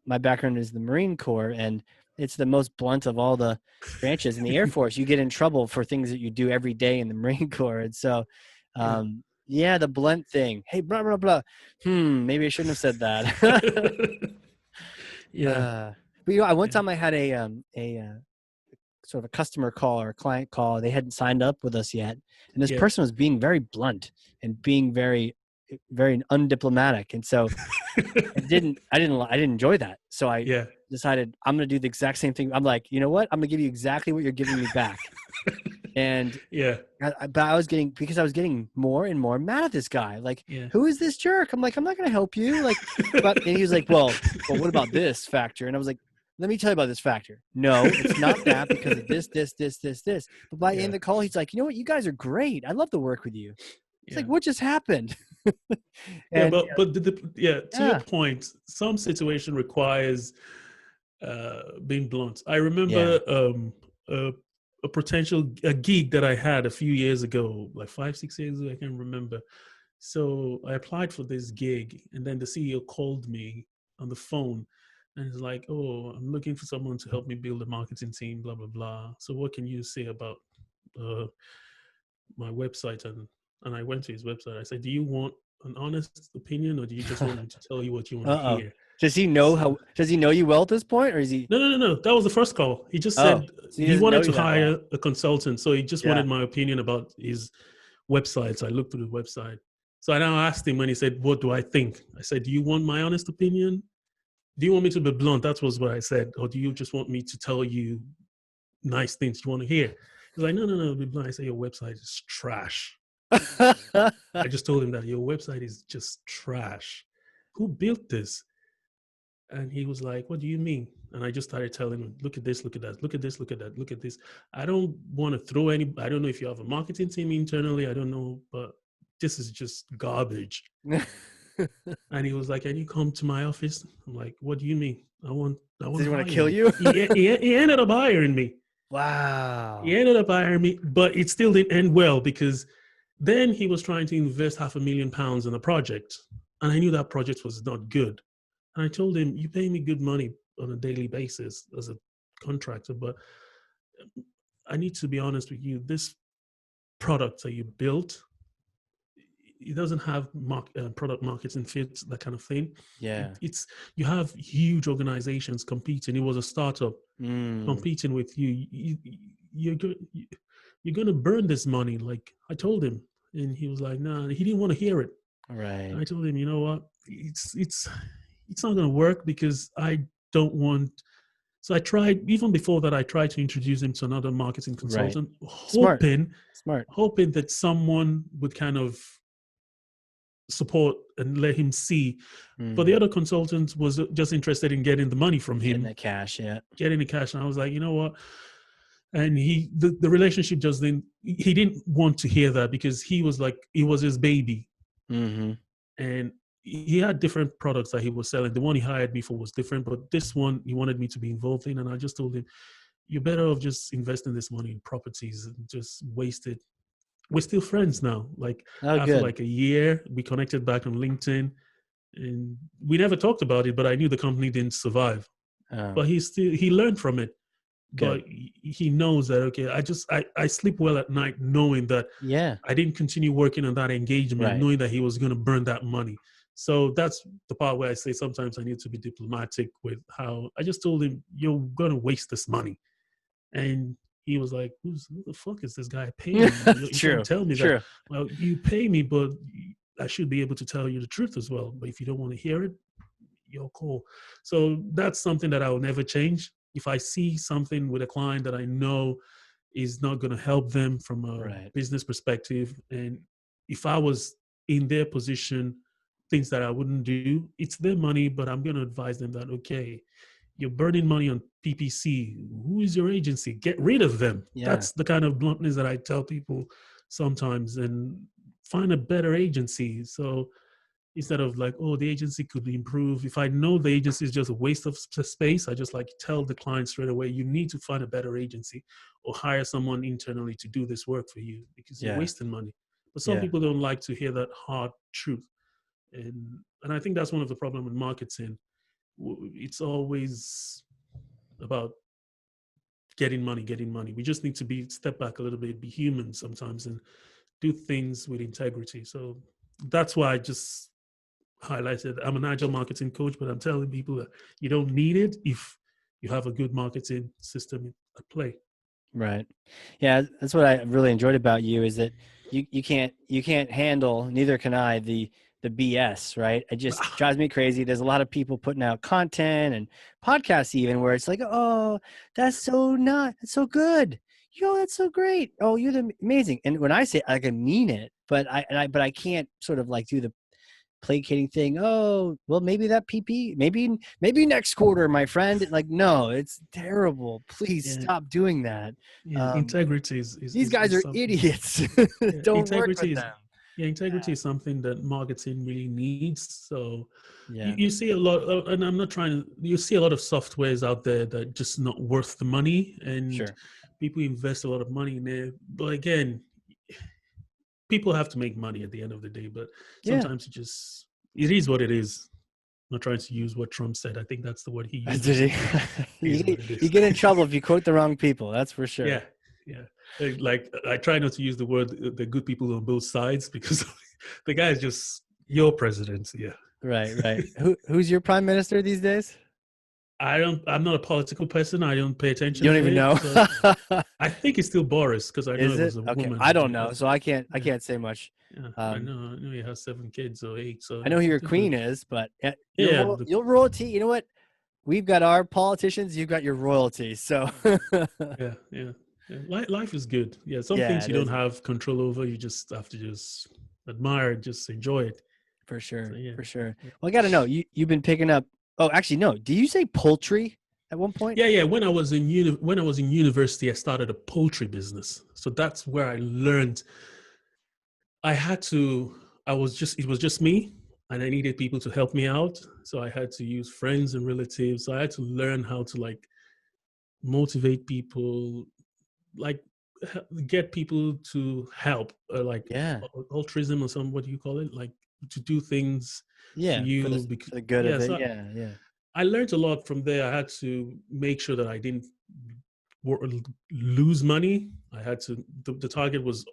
my background is the Marine Corps, and it's the most blunt of all the branches in the Air Force. You get in trouble for things that you do every day in the Marine Corps. And so, Yeah. yeah, the blunt thing. Hey, blah, blah, blah. Maybe I shouldn't have said that. Yeah. But one Yeah. time I had a sort of a customer call or a client call. They hadn't signed up with us yet, and this Yeah. person was being very blunt and being very, very undiplomatic. And so I didn't enjoy that. So I Yeah. decided I'm going to do the exact same thing. I'm like, you know what? I'm going to give you exactly what you're giving me back. And Yeah. but because I was getting more and more mad at this guy. Like, Yeah. who is this jerk? I'm like, I'm not going to help you. Like, and he was like, well, what about this factor? And I was like, let me tell you about this factor. No, it's not that because of this, this, this, this, this. But by the end Yeah. of the call, he's like, you know what? You guys are great. I love to work with you. It's like, Yeah. what just happened? Yeah. And But to your yeah, point, some situation requires being blunt. I yeah, remember a, a gig that I had a few years ago, like 5, 6 years ago, I can't remember. So I applied for this gig, and then the CEO called me on the phone, and he's like, "Oh, I'm looking for someone to help me build a marketing team, blah blah blah. So what can you say about uh, my website?" And I went to his website. I said, "Do you want an honest opinion, or do you just want me to tell you what you want to Uh-oh. hear?" So, Does he know you well at this point, or is he? no. That was the first call. He just Oh, said so he he doesn't know wanted you to that well. hire a consultant. So he just Yeah. wanted my opinion about his website. So I looked through the website. So I now asked him when he said, "What do I think?" I said, "Do you want my honest opinion? Do you want me to be blunt?" That was what I said. "Or do you just want me to tell you nice things you want to hear?" He's like, no, be blunt. I said, "Your website is trash." I just told him that your website is just trash. Who built this? And he was like, "What do you mean?" And I just started telling him, "Look at this, look at that, look at this, look at that, look at this. I don't want to throw any, I don't know if you have a marketing team internally, I don't know, but this is just garbage." And he was like, "Can you come to my office?" I'm like, "What do you mean? I want Does he to want to hire kill you." you? He ended up hiring me. He Wow. ended up hiring me, but it still didn't end well because then he was trying to invest £500,000 in a project. And I knew that project was not good. And I told him, "You pay me good money on a daily basis as a contractor, but I need to be honest with you. This product that you built, it doesn't have product marketing fit, that kind of thing. Yeah. It's you have huge organizations competing. It was a startup Mm, competing with you. You're you're going to burn this money." Like I told him, and he was like, "Nah." He didn't want to hear it. right. I told him, "You know what? It's not going to work because I don't want." So I tried, even before that, I tried to introduce him to another marketing Right. consultant, Smart. hoping Smart. hoping that someone would kind of support and let him see. But the Mm, other consultant was just interested in getting the money from getting him, that cash. Yeah. getting the cash. And I was like, "You know what?" And the relationship just didn't, he didn't want to hear that because he was like, it was his baby. Mm-hmm. And he had different products that he was selling. The one he hired me for was different, but this one he wanted me to be involved in. And I just told him, "You're better off just investing this money in properties and just waste it." We're still friends now. Like Oh, after good. like a year, we connected back on LinkedIn, and we never talked about it, but I knew the company didn't survive. Oh, But he learned from it. good. But he knows that, okay, I sleep well at night knowing that Yeah. I didn't continue working on that engagement, Right. knowing that he was going to burn that money. So that's the part where I say sometimes I need to be diplomatic with how I just told him, "You're going to waste this money." And he was like, who the fuck is this guy paying me? You can't True. tell me that. True. Well, you pay me, but I should be able to tell you the truth as well. But if you don't want to hear it, you're cool. So that's something that I will never change. If I see something with a client that I know is not going to help them from a Right. business perspective, and if I was in their position, things that I wouldn't do, it's their money, but I'm going to advise them that, okay, you're burning money on PPC. Who is your agency? Get rid of them. Yeah. That's the kind of bluntness that I tell people sometimes, and find a better agency. So instead of like, "Oh, the agency could improve." If I know the agency is just a waste of space, I just like tell the client straight away, "You need to find a better agency or hire someone internally to do this work for you because you're Yeah. wasting money." But some Yeah. people don't like to hear that hard truth. And I think that's one of the problem with marketing. It's always about getting money, getting money. We just need to be step back a little bit, be human sometimes, and do things with integrity. So that's why I just highlighted I'm an agile marketing coach, but I'm telling people that you don't need it if you have a good marketing system at play. Right. Yeah, that's what I really enjoyed about you is that you can't handle, neither can I, the BS, right? It just drives me crazy. There's a lot of people putting out content and podcasts even where it's like, "Oh, that's so not that's so good. Yo, that's so great. Oh, you're amazing." And when I say it, like I mean it, but I can't sort of like do the placating thing. "Oh, well, maybe that PP, maybe next quarter, my friend." Like, no, it's terrible. Please Yeah, stop doing that. yeah. Um, Integrity these guys is are something. idiots. Yeah, Don't work with them. integrity is something that marketing really needs. So Yeah. you see a lot, and I'm not trying to. You see a lot of softwares out there that just not worth the money, and Sure. people invest a lot of money in there. But again, people have to make money at the end of the day. But Yeah. sometimes it is what it is. I'm not trying to use what Trump said. I think that's the word he Did uses. he? It is what it You is. get in trouble if you quote the wrong people. That's for sure. Yeah, yeah. Like I try not to use the word the good people on both sides because the guy is just your president. Yeah. Right. Right. Who's your prime minister these days? I'm not a political person. I don't pay You attention don't to even it. know. So I think it's still Boris because I know Is it it? was a Okay. woman I who don't did it. know, so I Yeah, can't say much. yeah. Um, I know he has 7 kids or 8. So I know who I your think we're queen is, but yeah, your royalty. You know what? We've got our politicians. You've got your royalty. So yeah, yeah. Yeah. Life is good. Yeah, some yeah, things it you don't is have control over. You just have to just admire, just enjoy it. for So sure, yeah, for sure. yeah. Well, I got to know you've been picking up Oh, actually, no. Did you say poultry at one point? Yeah. When I was in university, I started a poultry business. So that's where I learned. I had to. It was just me, and I needed people to help me out. So I had to use friends and relatives. So I had to learn how to like motivate people, like get people to help, like Yeah. altruism or some, what do you call it, like to do things for Yeah. you For because the good yeah. of it. So Yeah. Yeah. I learned a lot from there. I had to make sure that I didn't lose money. I had to, the target was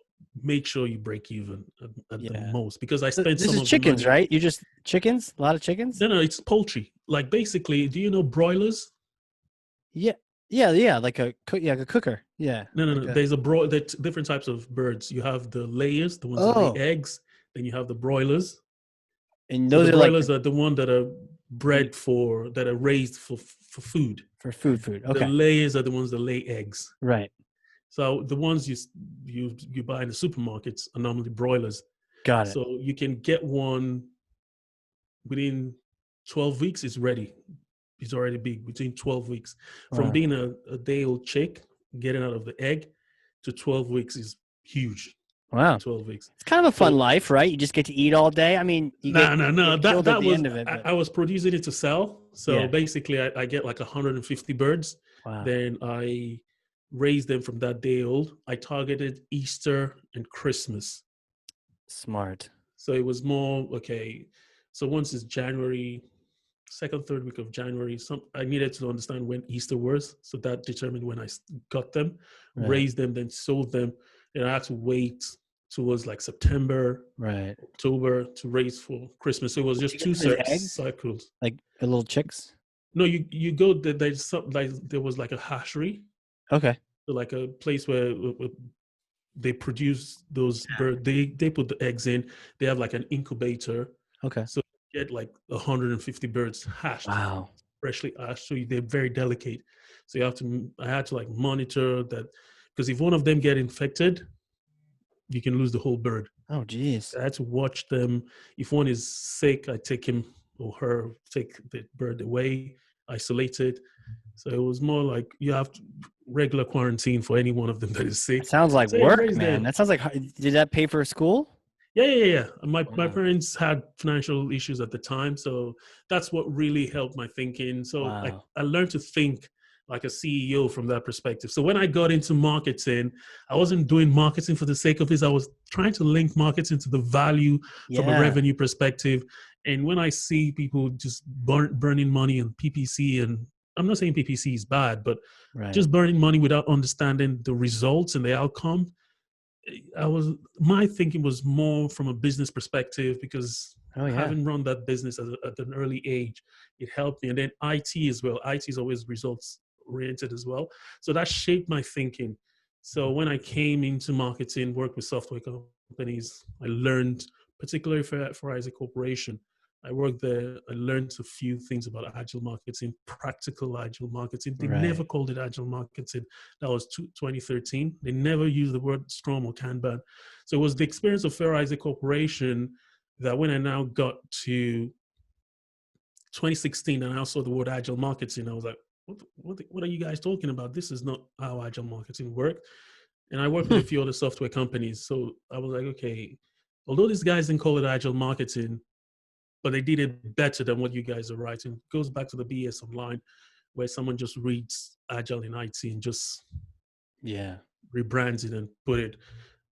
make sure you break even at the Yeah. most, because I So spent this some is of the chickens, money. right? You just chickens? A lot of chickens? No, no, it's poultry. Like basically, do you know broilers? Yeah. Yeah. Yeah. Like a yeah, like a cooker. Yeah. No, no, Like no. a. There's there's different types of birds. You have the layers, the ones that lay Oh, eggs. Then you have the broilers. and So the those are like broilers are the one that are the bred for, that are raised for food. for food. Food. The Okay. layers are the ones that lay eggs. Right. So the ones you buy in the supermarkets are normally broilers. Got it. So you can get one within 12 weeks. It's ready. It's already big between 12 weeks. From Wow. being a day old chick, getting out of the egg to 12 weeks is huge in Wow. 12 weeks. It's kind of a fun So life, right? You just get to eat all day. I mean, no, no, you no. get killed at That the was, end of it, but I was producing it to sell. So yeah. basically, I get like 150 birds. Wow. Then I raised them from that day old. I targeted Easter and Christmas. Smart. So it was more okay. So once it's January, second, third week of January, I needed to understand when Easter was. So that determined when I got them, Right. raised them, then sold them. And I had to wait towards like September, Right. October to raise for Christmas. So it was Would just you get two them as eggs? cycles. Like little chicks? No, you go there. There's some, like there was like a hatchery, Okay. so like a place where they produce those Yeah. birds. They put the eggs in. They have like an incubator, Okay. so you get like 150 birds hatched, Wow. freshly hatched. So they're very delicate. So you have to. I had to like monitor that, because if one of them get infected, you can lose the whole bird. Oh, geez. I had to watch them. If one is sick, I take him or her, take the bird away, isolate it. So it was more like you have regular quarantine for any one of them that is That sick. sounds like So yeah, work, raise man. them. That sounds like, did that pay for school? Yeah. My Wow. parents had financial issues at the time, so that's what really helped my thinking. So Wow. I learned to think like a CEO from that perspective. So when I got into marketing, I wasn't doing marketing for the sake of it. I was trying to link marketing to the value from a Yeah. revenue perspective. And when I see people just burning money on PPC, and I'm not saying PPC is bad, but Right. just burning money without understanding the results and the outcome, my thinking was more from a business perspective, because Oh, yeah. having run that business at an early age, it helped me. And then IT as well. IT is always results oriented as well. So that shaped my thinking. So when I came into marketing, worked with software companies, I learned, particularly for Isaac Corporation, I worked there. I learned a few things about agile marketing, practical agile marketing. They never Right. called it agile marketing. That was 2013. They never used the word Scrum or Kanban. So it was the experience of Fair Isaac Corporation that when I now got to 2016 and I saw the word agile marketing, I was like, what are you guys talking about? This is not how agile marketing works. And I work with a few other software companies. So I was like, okay, although these guys didn't call it agile marketing, but they did it better than what you guys are writing. It goes back to the BS online, where someone just reads Agile in IT and just Yeah. rebrands it and put it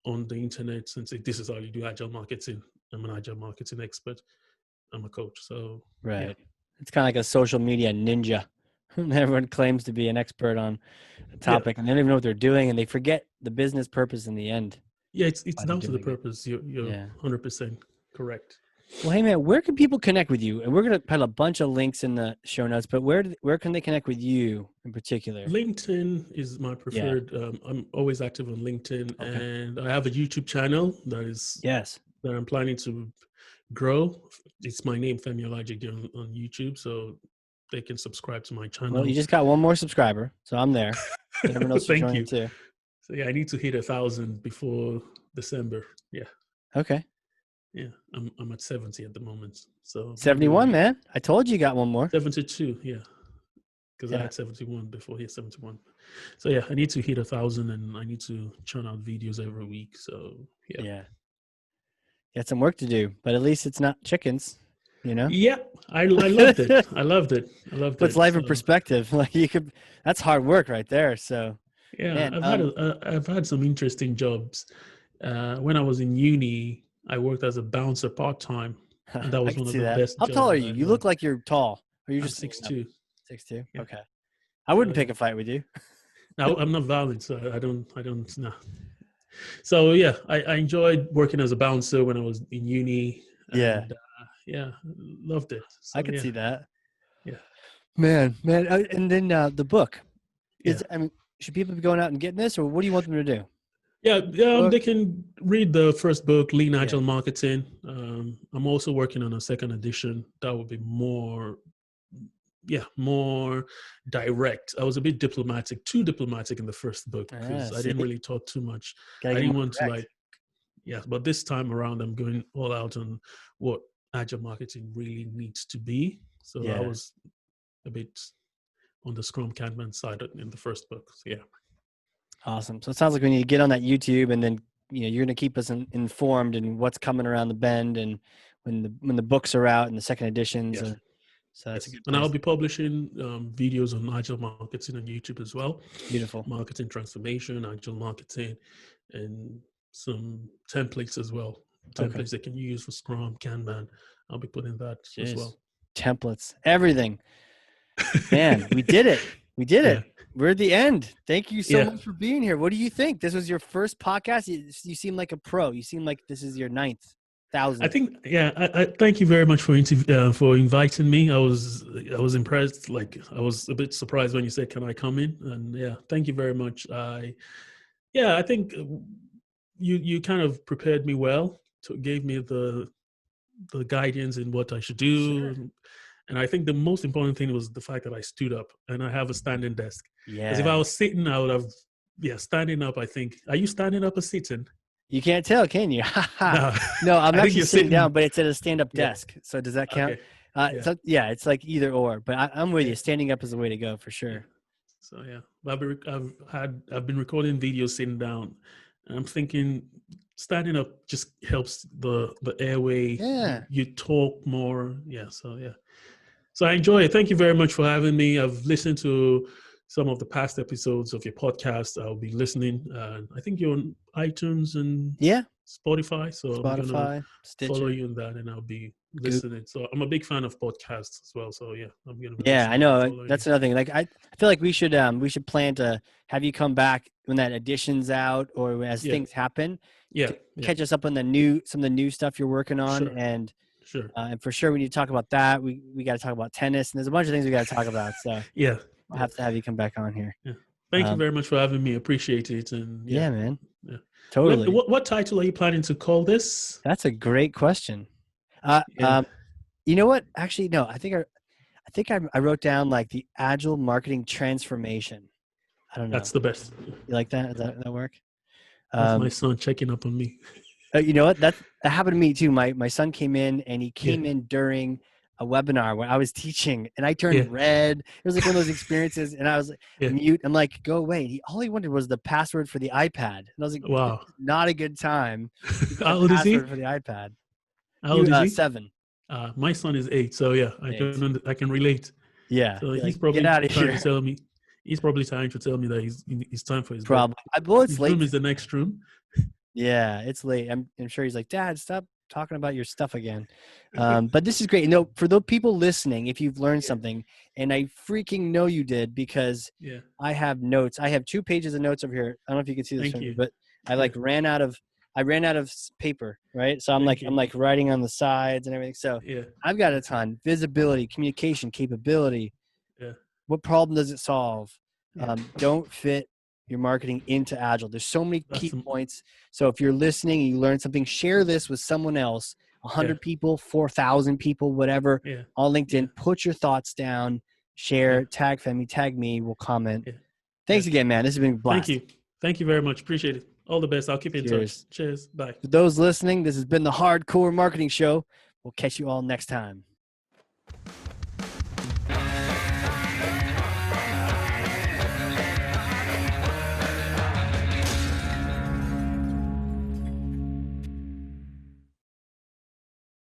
on the internet and say, this is how you do Agile marketing. I'm an Agile marketing expert. I'm a coach. So, yeah. Right. It's kind of like a social media ninja. Everyone claims to be an expert on a Yeah. topic and they don't even know what they're doing and they forget the business purpose in the end Yeah, it's why they're down to the doing it. purpose. You're Yeah. 100% correct. Well, hey man, where can people connect with you? And we're gonna put a bunch of links in the show notes, but where can they connect with you in particular? LinkedIn is my Yeah. preferred. I'm always active on LinkedIn, Okay. and I have a YouTube channel Yes. that I'm planning to grow. It's my name, Femi Olajiga, on YouTube, so they can subscribe to my Well, you channel. just got one more subscriber, so I'm there. And everyone else should Thank join in you. too. So yeah, I need to hit 1,000 before December. Yeah. Okay. Yeah, I'm at 70 at the moment. So maybe 71, man. I told you got one more. 72. Yeah, because I Yeah. had 71 before. Here, 71. So yeah, I need to hit 1,000, and I need to churn out videos every week. So yeah. Yeah. Got some work to do, but at least it's not chickens, you know? Yeah, I loved it. I loved it. I loved Puts it. life in So perspective. Like you could, that's hard work right there. So, yeah, man, I've had some interesting jobs. When I was in uni, I worked as a bouncer part time, and that I was can one of see the that. best How tall jobs are that you? I You had. look like you're tall. Or you're I'm just six standing up. two. 6'2"? Yeah. Okay. I So wouldn't yeah. pick a fight with you. Now I'm not violent, so I don't no. So yeah, I enjoyed working as a bouncer when I was in uni, Yeah, and yeah, loved it. I So could yeah, see that. yeah, Man. And then the book yeah. is, I mean, should people be going out and getting this, or what do you want them to do? Yeah, Book? they can read the first book, Lean Yeah. Agile Marketing. I'm also working on a second edition that will be more, yeah, more direct. I was a bit diplomatic, too diplomatic in the first book because I See, didn't really talk too much. gotta I get more didn't want to direct. like, yeah, but this time around, I'm going all out on what agile marketing really needs to be. So I Yeah. was a bit on the Scrum Kanban side in the first book. So yeah. Awesome. So it sounds like we need to get on that YouTube, and then you're going to keep us informed in what's coming around the bend, and when the books are out and the second editions. Yes. So that's a Yes, good and I'll place. be publishing videos on agile marketing on YouTube as well, Beautiful. marketing transformation, agile marketing, and some templates as well. Okay. Templates they can use for Scrum, Kanban. I'll be putting that as Jeez. well. Templates, everything. Man, we did it. We did Yeah, it. We're at the end. Thank you so yeah. much for being here. What do you think? This was your first podcast. You seem like a pro. You seem like this is your ninth, I thousandth. think yeah. I thank you very much for inviting me. I was impressed. Like I was a bit surprised when you said, "Can I come in?" And yeah, thank you very much. I think you kind of prepared me well. Gave me the guidance in what I should Sure. do. And I think the most important thing was the fact that I stood up and I have a standing desk. Because if I Yeah. was sitting, I would have, yeah, standing up, I think. Are you standing up or sitting? You can't tell, can you? No, No, I'm I think actually you're sitting down, sitting. but it's at a stand-up Yeah. desk. So does that count? Okay. Yeah. So yeah, it's like either or. But I'm with Yeah. you. Standing up is the way to go for Yeah. sure. So yeah, I've been recording videos sitting down, and I'm thinking standing up just helps the airway. Yeah. You talk more. Yeah. So yeah. So I enjoy it. Thank you very much for having me. I've listened to some of the past episodes of your podcast. I'll be listening. I think you're on iTunes and Yeah. Spotify. So I'm going to Spotify, follow Stitcher, you in that and I'll be Google. listening. So I'm a big fan of podcasts as well. So yeah, I'm going to be Yeah, I listening and know. following you. That's another thing. Like I feel like we should plan to have you come back when that edition's out or as Yeah. things happen. Yeah. Yeah. Catch us up on some of the new stuff you're working on, Sure. Sure. and for sure we need to talk about that. We got to talk about tennis, and there's a bunch of things we got to talk about. So Yeah. I'll Yeah. have to have you come back on here. Yeah. Thank you Um, very much for having me. Appreciate it. And yeah. yeah, man, Yeah. totally. What title are you planning to call this? That's a great question. Uh, Yeah. um, you know what? Actually, no. I think I wrote down like the Agile Marketing Transformation. I don't know. That's the best. You like that? Does that work? That's my Um, son checking up on me. you know what? That happened to me too. My son came in and he Yeah. came in during a webinar where I was teaching and I Yeah. turned red. It was like one of those experiences and I was Yeah. mute. I'm like, go away. All he wanted was the password for the iPad. And I was like, this Wow. is not a good time to get How the old is password he? for the iPad. How old is he? 7. My son is 8. So yeah, 8. I can relate. Yeah. So You're he's like, get probably out of trying to here. tell me. He's probably trying to tell me that it's time for his bed. Probably. Well, it's His late. room is the next room. Yeah, it's late. I'm sure he's like, Dad, stop talking about your stuff again. But this is great. For those people listening, if you've learned Yeah. something, and I freaking know you did because Yeah. I have notes. I have 2 pages of notes over here. I don't know if you can see this Thank from me, you. but I Yeah. ran out of paper, right? So I'm Thank you. like writing on the sides and everything. So Yeah. I've got a ton: visibility, communication, capability. Yeah. What problem does it solve? Yeah. Don't fit your marketing into Agile. There's so many That's key points. So if you're listening and you learn something, share this with someone else, yeah. 100 people, 4,000 people, whatever, Yeah. on LinkedIn. Yeah. Put your thoughts down, share, Yeah. tag Femi, tag me, we'll comment. Yeah. Yeah. Thanks again, man. This has been a Thank blast. you. Thank you very much. Appreciate it. All the best. I'll keep in touch. Cheers. Cheers. Bye. For those listening, this has been the Hardcore Marketing Show. We'll catch you all next time.